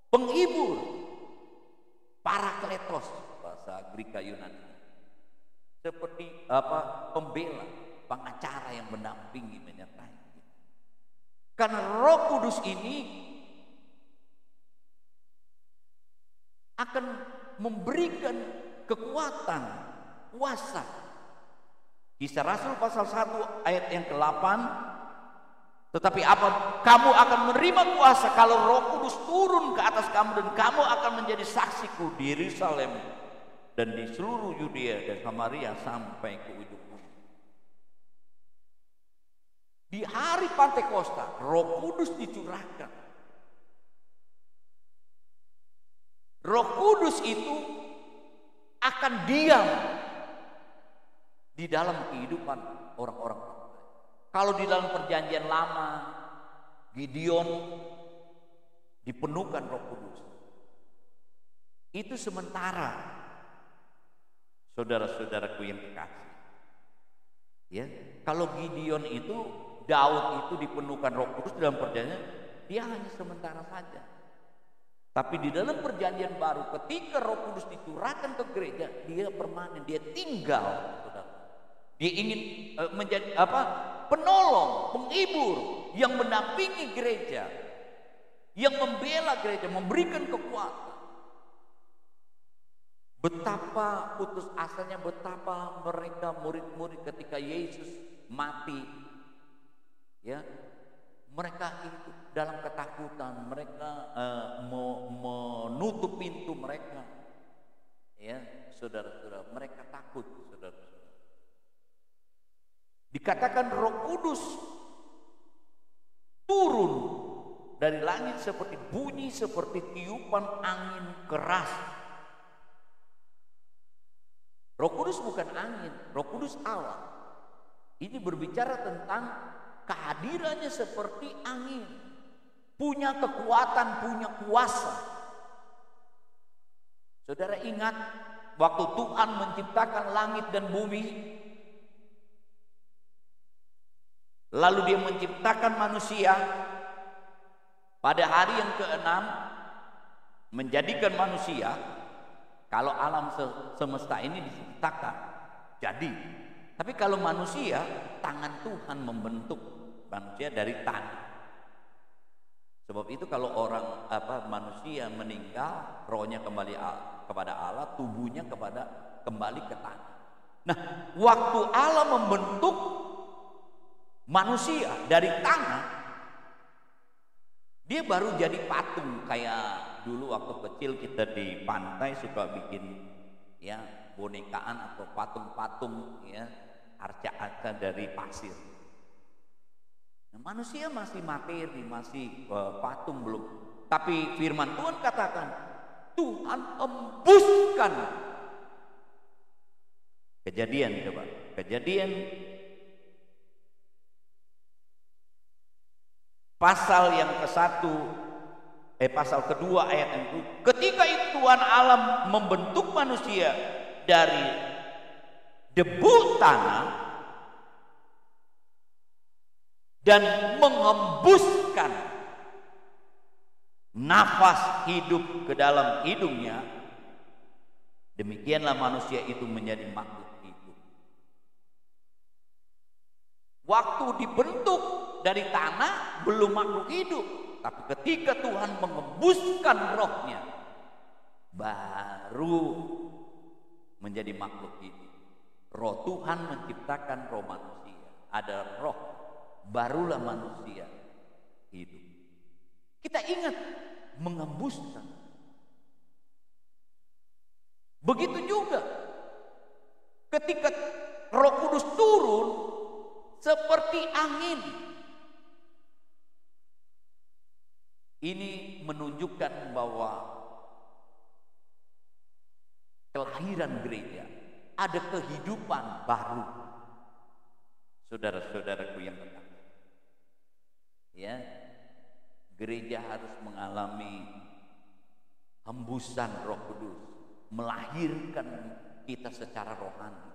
penghibur, parakletos bahasa Greka Yunani. Seperti pembela, pengacara yang mendampingi, menyertai. Karena Roh Kudus ini akan memberikan kekuatan, kuasa. Kisah Rasul pasal 1 ayat yang ke-8, tetapi apa kamu akan menerima kuasa kalau Roh Kudus turun ke atas kamu, dan kamu akan menjadi saksiku di Yerusalem dan di seluruh Yudea dan Samaria sampai ke ujung bumi. Di hari Pantekosta Roh Kudus dicurahkan. Roh Kudus itu akan diam di dalam kehidupan orang-orang. Kalau di dalam perjanjian lama, Gideon dipenuhkan Roh Kudus. Itu sementara, saudara-saudaraku yang kekasih. Ya, kalau Gideon itu, Daud itu dipenuhkan Roh Kudus dalam perjanjian, dia hanya sementara saja. Tapi di dalam perjanjian baru, ketika Roh Kudus dicurahkan ke gereja, dia permanen, dia tinggal, saudara. Dia ingin menjadi penolong, penghibur yang mendampingi gereja, yang membela gereja, memberikan kekuatan. Betapa putus asanya, betapa mereka murid-murid ketika Yesus mati, ya, mereka itu dalam ketakutan, mereka menutup pintu mereka, ya, saudara-saudara, mereka takut, saudara-saudara. Dikatakan Roh Kudus turun dari langit seperti bunyi, seperti tiupan angin keras. Roh Kudus bukan angin, Roh Kudus Allah. Ini berbicara tentang kehadirannya seperti angin, punya kekuatan, punya kuasa. Saudara ingat waktu Tuhan menciptakan langit dan bumi, lalu dia menciptakan manusia pada hari yang ke-6, menjadikan manusia. Kalau alam semesta ini diciptakan jadi, tapi kalau manusia, tangan Tuhan membentuk manusia dari tanah. Sebab itu kalau orang manusia meninggal, rohnya kembali kepada Allah, tubuhnya kembali ke tanah. Nah, waktu Allah membentuk manusia dari tanah, dia baru jadi patung. Kayak dulu waktu kecil kita di pantai suka bikin, ya, bonekaan atau patung-patung, ya, arca-arca dari pasir. Nah, manusia masih materi, masih patung belum. Tapi firman Tuhan katakan, Tuhan embuskan. Kejadian, coba. Kejadian pasal yang pasal kedua ayat yang itu. Ketika itu Tuhan Allah membentuk manusia dari debu tanah dan menghembuskan nafas hidup ke dalam hidungnya, demikianlah manusia itu menjadi makhluk hidup. Waktu dibentuk dari tanah belum makhluk hidup, tapi ketika Tuhan mengembuskan rohnya, baru menjadi makhluk hidup. Roh Tuhan menciptakan roh manusia, ada roh, barulah manusia hidup. Kita ingat, mengembuskan. Begitu juga ketika Roh Kudus turun seperti angin. Ini menunjukkan bahwa kelahiran gereja, ada kehidupan baru. Saudara-saudaraku yang kekasih, ya, gereja harus mengalami hembusan Roh Kudus, melahirkan kita secara rohani,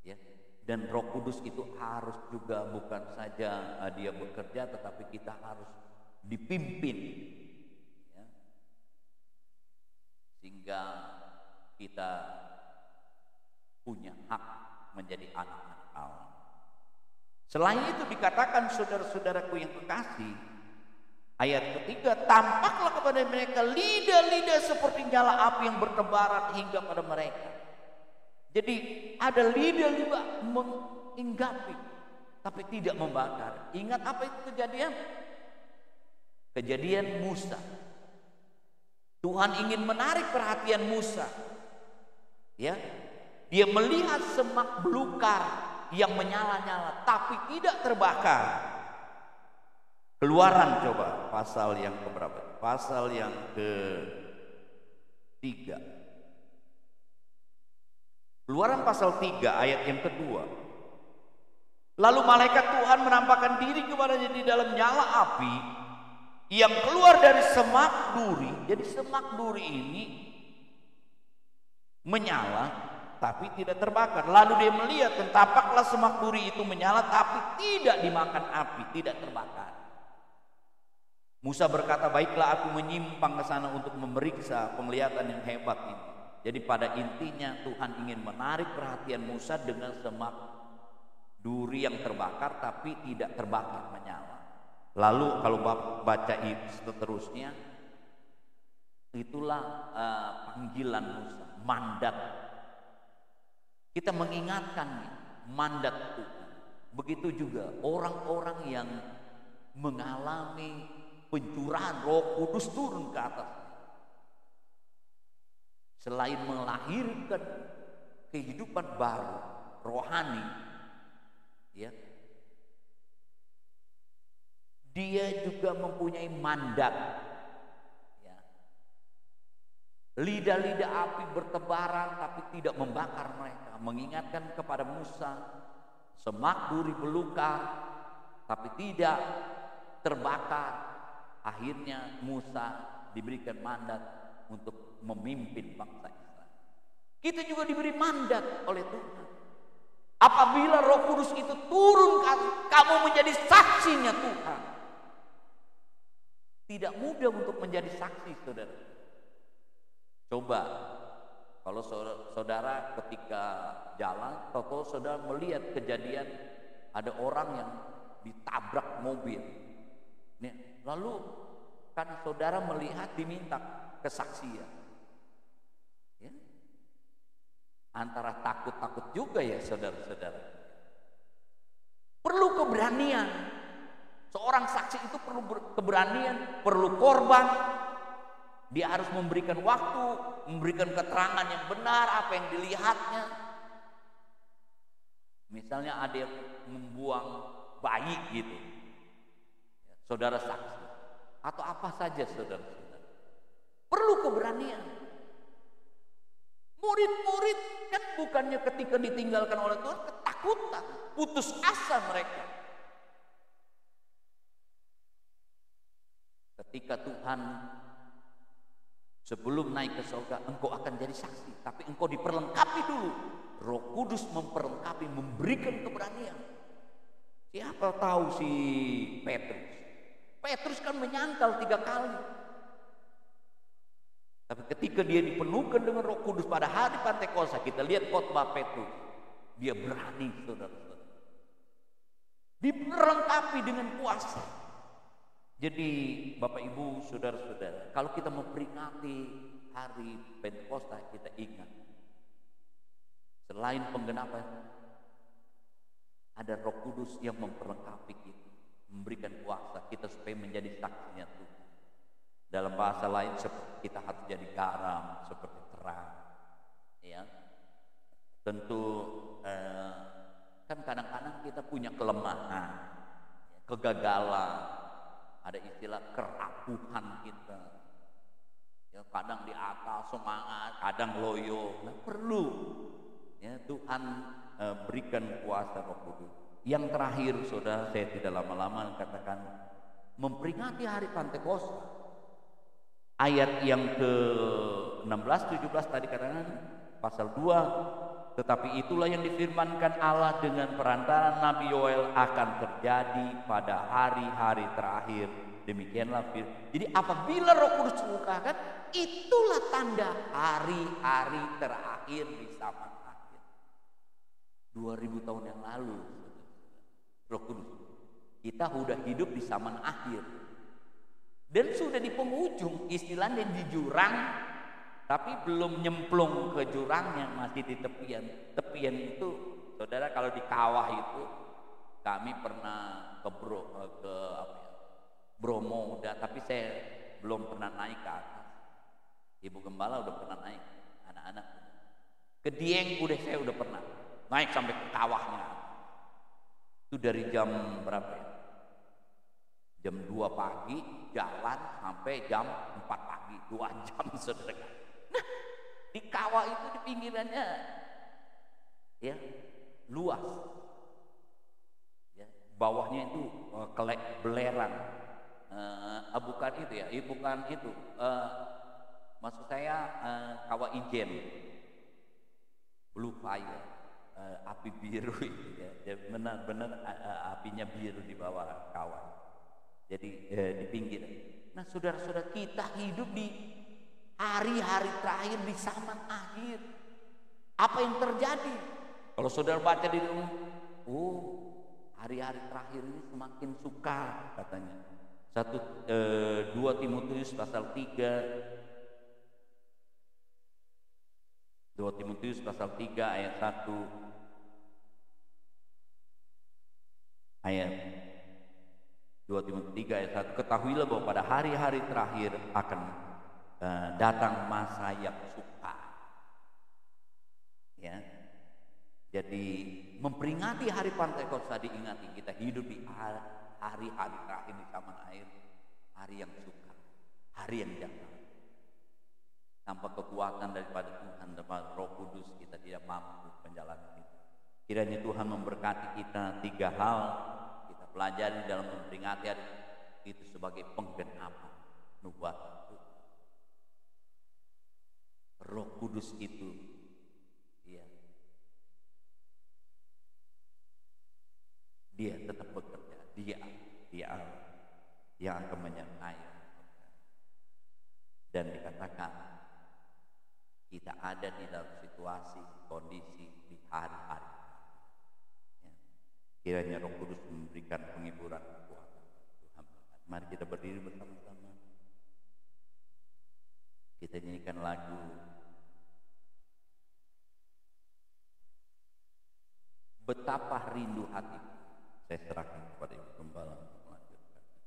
ya. Dan Roh Kudus itu harus juga bukan saja dia bekerja, tetapi kita harus dipimpin, ya, sehingga kita punya hak menjadi anak-anak Allah. Selain itu dikatakan, saudara-saudaraku yang kekasih, ayat ketiga, tampaklah kepada mereka lidah-lidah seperti nyala api yang bertebaran hingga pada mereka. Jadi ada lidah-lidah menginggapi tapi tidak membakar. Ingat apa itu kejadian? Kejadian Musa. Tuhan ingin menarik perhatian Musa, ya. Dia melihat semak belukar yang menyala-nyala tapi tidak terbakar. Keluaran, coba pasal yang keberapa? Pasal yang ke-3. Keluaran pasal 3 ayat yang kedua. Lalu malaikat Tuhan menampakkan diri kepadanya di dalam nyala api yang keluar dari semak duri. Jadi semak duri ini menyala tapi tidak terbakar. Lalu dia melihat dan tampaklah semak duri itu menyala tapi tidak dimakan api, tidak terbakar. Musa berkata, baiklah aku menyimpang ke sana untuk memeriksa penglihatan yang hebat ini. Jadi pada intinya Tuhan ingin menarik perhatian Musa dengan semak duri yang terbakar tapi tidak terbakar, menyala. Lalu kalau baca seterusnya, itulah panggilan Musa, mandat. Kita mengingatkan mandat Tuhan. Begitu juga orang-orang yang mengalami pencurahan Roh Kudus turun ke atas. Selain melahirkan kehidupan baru, rohani, ya, dia juga mempunyai mandat. Ya. Lidah-lidah api bertebaran tapi tidak membakar mereka. Mengingatkan kepada Musa, semak duri belukar tapi tidak terbakar. Akhirnya Musa diberikan mandat untuk memimpin bangsa Israel. Kita juga diberi mandat oleh Tuhan. Apabila Roh Kudus itu turun, kamu menjadi saksinya Tuhan. Tidak mudah untuk menjadi saksi, saudara. Coba kalau saudara ketika jalan, tahu saudara melihat kejadian ada orang yang ditabrak mobil. Lalu kan saudara melihat, diminta kesaksian. Ya. Antara takut-takut juga ya saudara-saudara. Perlu keberanian. Seorang saksi itu perlu keberanian, perlu korban. Dia harus memberikan waktu, memberikan keterangan yang benar apa yang dilihatnya. Misalnya ada yang membuang bayi gitu, saudara saksi, atau apa saja saudara-saudara. Perlu keberanian. Murid-murid kan bukannya ketika ditinggalkan oleh Tuhan ketakutan, putus asa mereka. Ketika Tuhan sebelum naik ke surga, engkau akan jadi saksi, tapi engkau diperlengkapi dulu. Roh Kudus memperlengkapi, memberikan keberanian. Siapa tahu si Petrus? Petrus kan menyangkal 3 kali. Tapi ketika dia dipenuhkan dengan Roh Kudus pada hari Pentakosta, kita lihat khotbah Petrus, dia berani, saudara-saudara. Diperlengkapi dengan kuasa. Jadi Bapak Ibu, saudara-saudara, kalau kita memperingati hari Pentakosta, kita ingat selain penggenapan, ada Roh Kudus yang memperlengkapi kita, memberikan kuasa kita supaya menjadi saksinya Tuhan. Dalam bahasa lain, kita harus jadi garam seperti terang. Ya, tentu kan kadang-kadang kita punya kelemahan, kegagalan, ada istilah kerapuhan kita. Ya, kadang di atas semangat, kadang loyo. Nah, perlu ya Tuhan berikan kuasa Roh Kudus. Yang terakhir, saudara, saya tidak lama-lama katakan, memperingati hari Pentakosta. Ayat yang ke-16, 17 tadi katakan pasal 2, tetapi itulah yang difirmankan Allah dengan perantaran Nabi Yoel akan terjadi pada hari-hari terakhir. Demikianlah firman. Jadi apabila Roh Kudus turunkan, itulah tanda hari-hari terakhir di zaman akhir. 2000 tahun yang lalu, Roh Kudus. Kita sudah hidup di zaman akhir. Dan sudah di penghujung, istilahnya di jurang, tapi belum nyemplung ke jurangnya, masih di tepian. Tepian itu, saudara, kalau di kawah itu, kami pernah ke Bromo udah, tapi saya belum pernah naik ke atas. Ibu Gembala udah pernah naik, anak-anak. Ke Dieng saya udah pernah naik sampai ke kawahnya. Itu dari jam berapa ya? Jam 2 pagi jalan sampai jam 4 pagi, 2 jam, saudara. Nah, di kawah itu di pinggirannya ya luas. Ya, bawahnya itu belerang. Bukan itu ya, bukan itu. Maksud saya kawah ijen. Blue fire. Api biru itu ya. Benar-benar apinya biru di bawah kawah. Jadi di pinggir. Nah saudara-saudara, kita hidup di hari-hari terakhir, di zaman akhir. Apa yang terjadi? Kalau saudara baca di rumah, hari-hari terakhir ini semakin sukar katanya. 2 Timotius pasal 3, 2 Timotius pasal 3 ayat 1, ayat 2 Timotius 3 ayat 1, ketahuilah bahwa pada hari-hari terakhir akan datang masa yang sukar. Ya, jadi memperingati hari Pentakosta, diingati kita hidup di hari-hari terakhir di zaman akhir, hari yang sukar, hari yang datang. Tanpa kekuatan daripada Tuhan, daripada Roh Kudus, kita tidak mampu menjalani itu. Kiranya Tuhan memberkati kita 3 hal kita pelajari dalam memperingati hari itu sebagai penggenapan nubuat itu. Roh Kudus itu, dia tetap bekerja, dia yang akan menyertai. Dan dikatakan kita ada di dalam situasi, kondisi di hari-hari. Ya. Kiranya Roh Kudus memberikan penghiburan kekuatan Tuhan. Mari kita berdiri bersama-sama. Kita nyanyikan lagu Betapa Rindu Hatiku. Saya serahkan kepada Ibu Gembala untuk melanjutkan. Ku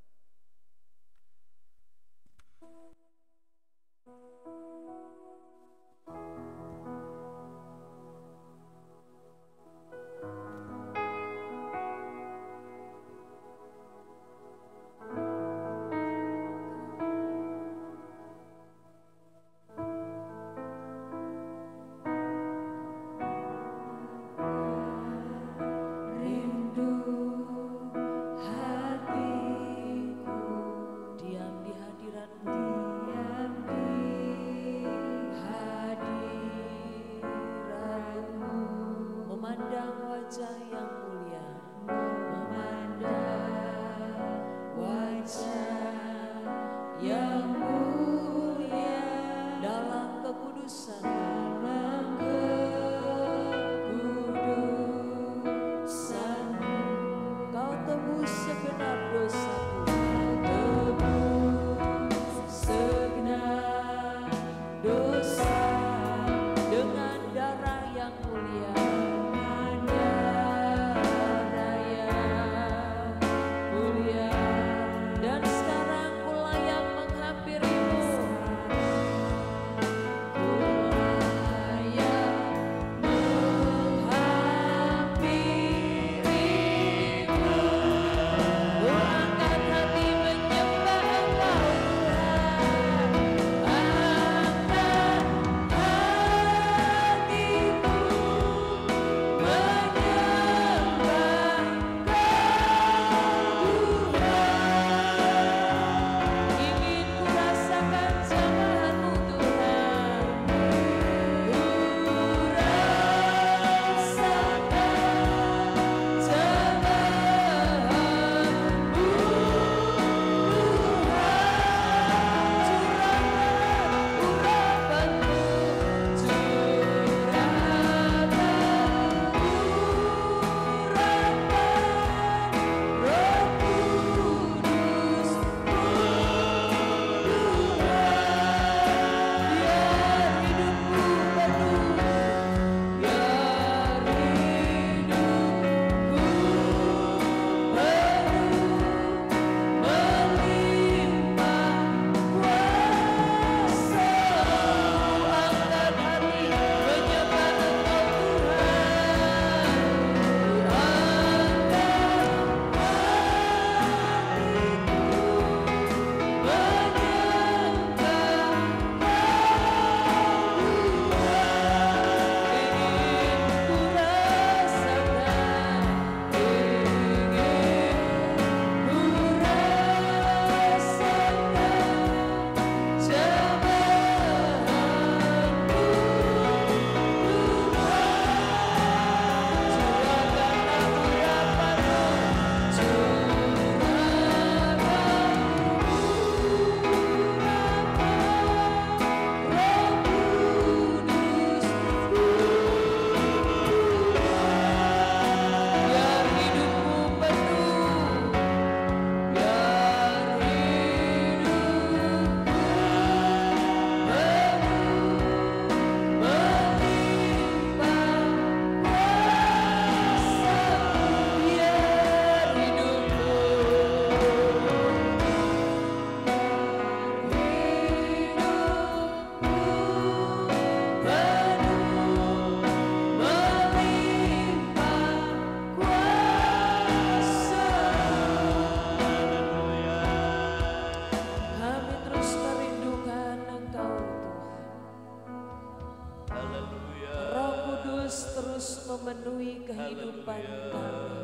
terus memenuhi kehidupan kami.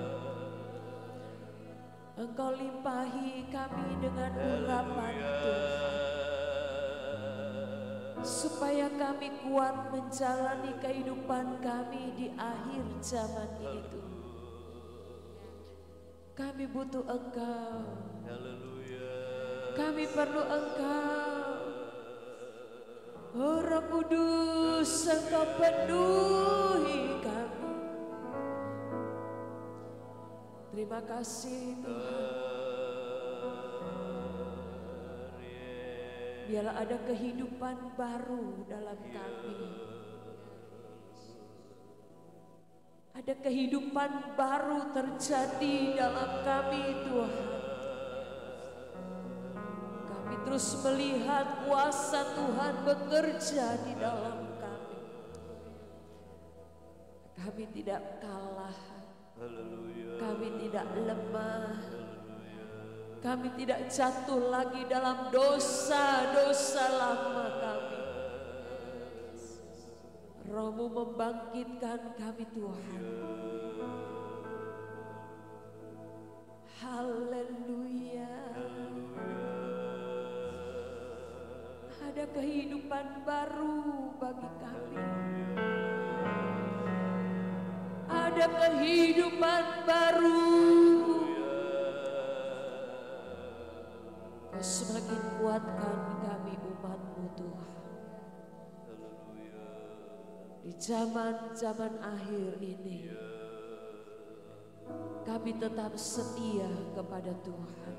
Engkau limpahi kami dengan urapan Tuhan, supaya kami kuat menjalani kehidupan kami di akhir zaman ini Tuhan. Kami butuh Engkau, kami perlu Engkau. Oh Roh Kudus, Engkau penuhi kami. Terima kasih Tuhan. Biarlah ada kehidupan baru dalam kami. Ada kehidupan baru terjadi dalam kami Tuhan. Kami terus melihat kuasa Tuhan bekerja di dalam kami. Kami tidak kalah. Kami tidak lemah. Kami tidak jatuh lagi dalam dosa-dosa lama kami. Roh-Mu membangkitkan kami Tuhan. Haleluya. Ada kehidupan baru bagi kami. Ada kehidupan baru. Kau semakin kuatkan kami umat-Mu Tuhan. Di zaman-zaman akhir ini, kami tetap setia kepada Tuhan.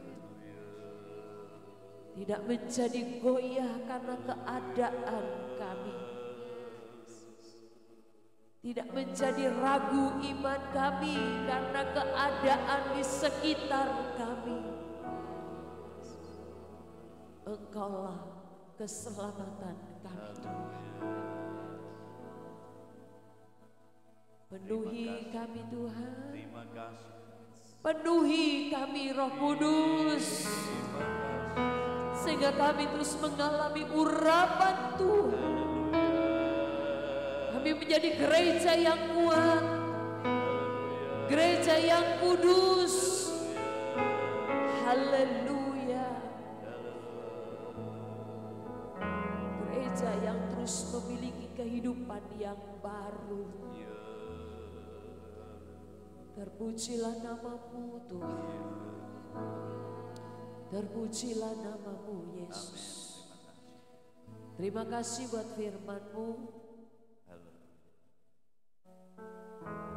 Tidak menjadi goyah karena keadaan kami. Tidak menjadi ragu iman kami karena keadaan di sekitar kami. Engkaulah keselamatan kami Tuhan. Penuhi kami Tuhan. Penuhi kami Roh Kudus. Sehingga kami terus mengalami urapan Tuhan. Kami menjadi gereja yang kuat. Gereja yang kudus. Haleluya. Gereja yang terus memiliki kehidupan yang baru. Terpujilah nama-Mu Tuhan. Terpujilah nama-Mu Yesus. Terima kasih buat firman-Mu.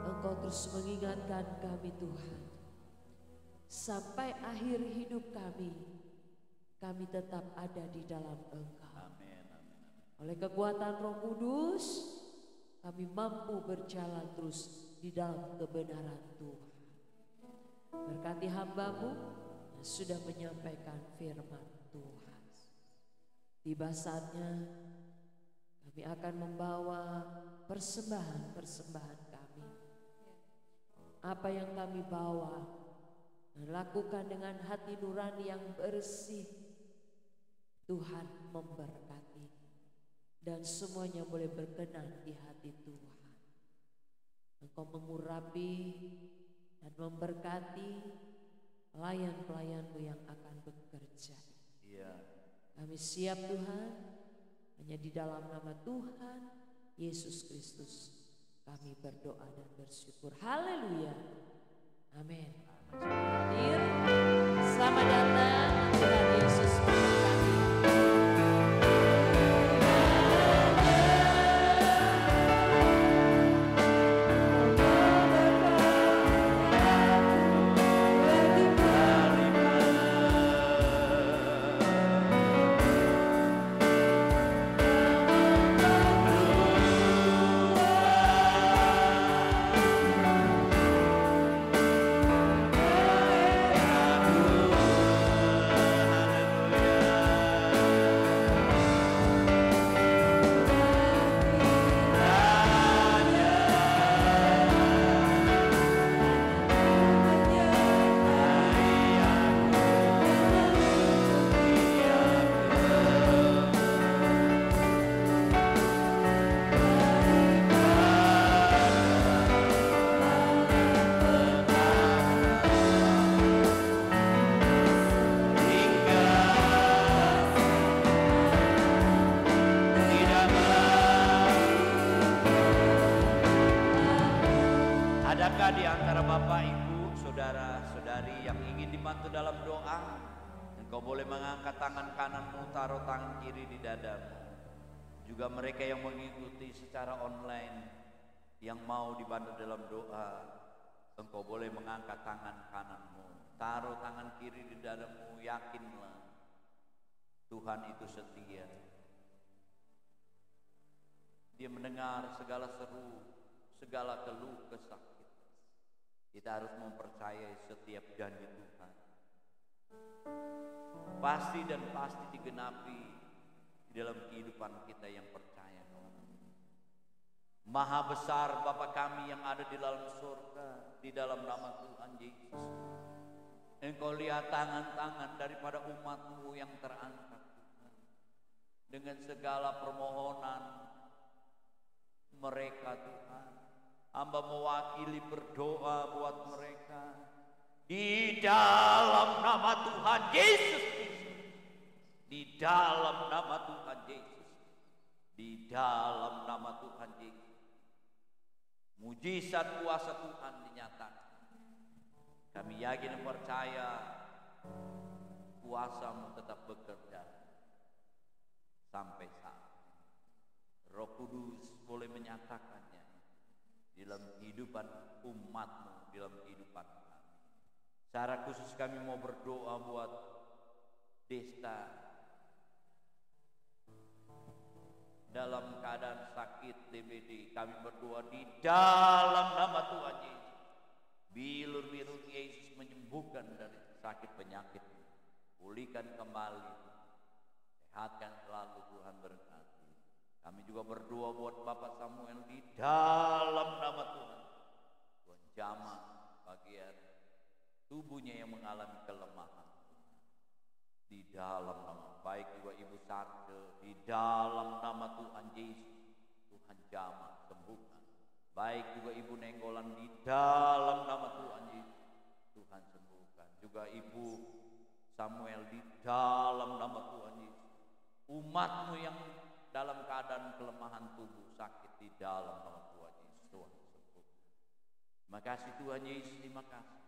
Engkau terus mengingatkan kami Tuhan. Sampai akhir hidup kami tetap ada di dalam Engkau. Oleh kekuatan Roh Kudus, kami mampu berjalan terus di dalam kebenaran Tuhan. Berkati hamba-Mu yang sudah menyampaikan firman Tuhan. Tiba saatnya kami akan membawa persembahan-persembahan kami. Apa yang kami bawa dan lakukan dengan hati nurani yang bersih, Tuhan memberkati. Dan semuanya boleh berkenan di hati Tuhan. Engkau mengurapi dan memberkati pelayan-pelayan-Mu yang akan bekerja. Kami siap Tuhan, hanya di dalam nama Tuhan Yesus Kristus kami berdoa dan bersyukur. Haleluya. Amin. Hadir, selamat datang, Tuhan Yesus memberkati. Adakah di antara Bapak, Ibu, Saudara-saudari yang ingin dibantu dalam doa? Engkau boleh mengangkat tangan kananmu, taruh tangan kiri di dadamu. Juga mereka yang mengikuti secara online, yang mau dibantu dalam doa, engkau boleh mengangkat tangan kananmu, taruh tangan kiri di dadamu. Yakinlah Tuhan itu setia. Dia mendengar segala seru, segala keluh kesah kita. Kita harus mempercayai setiap janji Tuhan. Pasti dan pasti digenapi di dalam kehidupan kita yang percaya. Maha besar Bapa kami yang ada di dalam surga, di dalam nama Tuhan Yesus. Engkau lihat tangan-tangan daripada umat-Mu yang terangkat, Tuhan. Dengan segala permohonan mereka, Tuhan, hamba mewakili berdoa buat mereka di dalam nama Tuhan Yesus. Di dalam nama Tuhan Yesus. Di dalam nama Tuhan Yesus. Mujizat kuasa Tuhan dinyatakan. Kami yakin dan percaya kuasa-Mu tetap bekerja sampai saat Roh Kudus boleh menyatakannya di dalam kehidupan umat-Mu, di dalam kehidupan kami. Secara khusus kami mau berdoa buat Desta dalam keadaan sakit DBD. Kami berdoa di dalam nama Tuhan Yesus. Bilur-bilur Yesus menyembuhkan dari sakit penyakit. Pulihkan kembali. Sehatkan selalu, Tuhan berkati. Kami juga berdoa buat Bapak Samuel di dalam nama Tuhan. Tuhan jamah bagian tubuhnya yang mengalami kelemahan. Di dalam nama, baik juga Ibu Sarce, di dalam nama Tuhan Yesus, Tuhan jamah sembuhkan. Baik juga Ibu Nenggolan, di dalam nama Tuhan Yesus, Tuhan sembuhkan. Juga Ibu Samuel, di dalam nama Tuhan Yesus. Umat-Mu yang dalam keadaan kelemahan tubuh, sakit, di dalam nama Tuhan Yesus, Tuhan sembuhkan. Terima kasih Tuhan Yesus, terima kasih.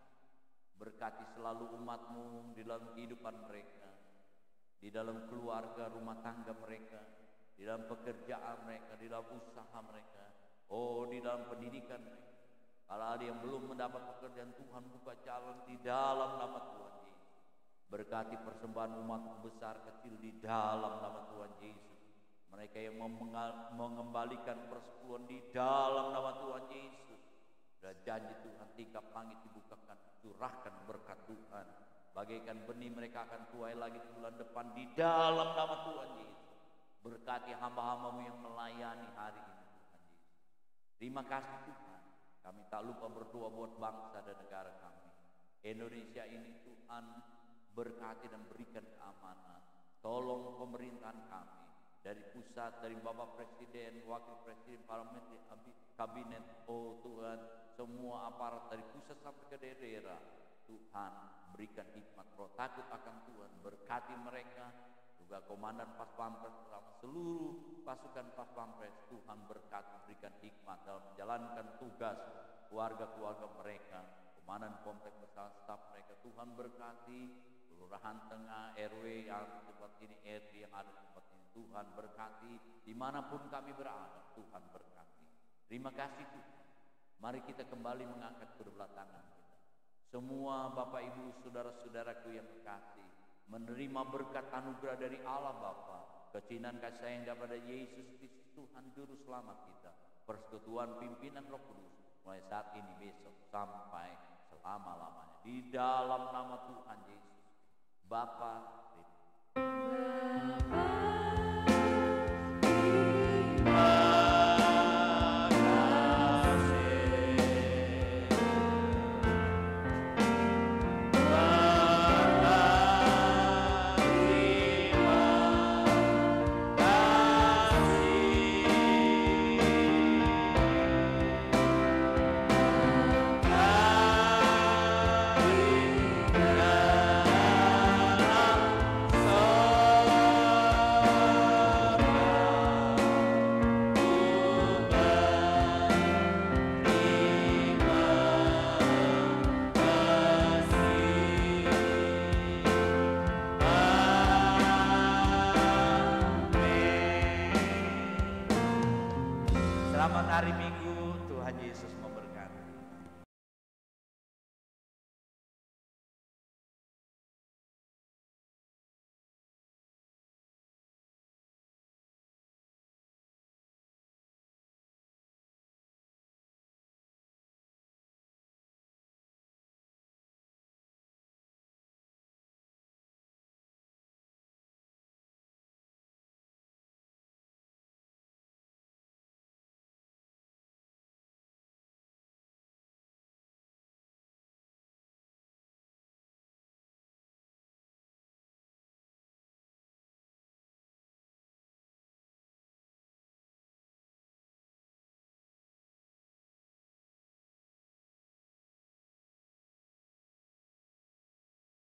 Berkati selalu umat-Mu di dalam kehidupan mereka, di dalam keluarga, rumah tangga mereka, di dalam pekerjaan mereka, di dalam usaha mereka, di dalam pendidikan mereka. Kalau ada yang belum mendapat pekerjaan, Tuhan buka jalan di dalam nama Tuhan Yesus. Berkati persembahan umat besar kecil di dalam nama Tuhan Yesus. Mereka yang mengembalikan persepuluhan di dalam nama Tuhan Yesus. Dan janji Tuhan, tingkap langit dibukakan, curahkan berkat Tuhan. Bagaikan benih mereka akan tuai lagi bulan depan di dalam nama Tuhan Yesus. Berkati hamba-hamba-Mu yang melayani hari ini, Tuhan Yesus. Terima kasih Tuhan. Kami tak lupa berdoa buat bangsa dan negara kami. Indonesia ini Tuhan berkati dan berikan keamanan. Tolong pemerintahan kami, dari pusat, dari Bapak Presiden, Wakil Presiden, para menteri, kabinet, Tuhan, semua aparat dari pusat sampai ke daerah, Tuhan berikan hikmat, roh takut akan Tuhan, berkati mereka. Juga komandan Pas Pampres bersama seluruh pasukan Pas Pampres, Tuhan berkati, berikan hikmat dalam menjalankan tugas keluarga-keluarga mereka. Komandan komplek bersama staf mereka, Tuhan berkati. Kelurahan Tengah, RW yang di tempat ini, RT yang ada di tempat ini, Tuhan berkati. Dimanapun kami berada, Tuhan berkati. Terima kasih Tuhan. Mari kita kembali mengangkat kedua tangan kita. Semua Bapak Ibu saudara-saudaraku yang kekasih, menerima berkat anugerah dari Allah Bapa, kecintaan kasih sayang daripada Yesus Kristus Tuhan Juru Selamat kita, persekutuan pimpinan Roh Kudus mulai saat ini, besok sampai selama-lamanya. Di dalam nama Tuhan Yesus, Bapa, hari Minggu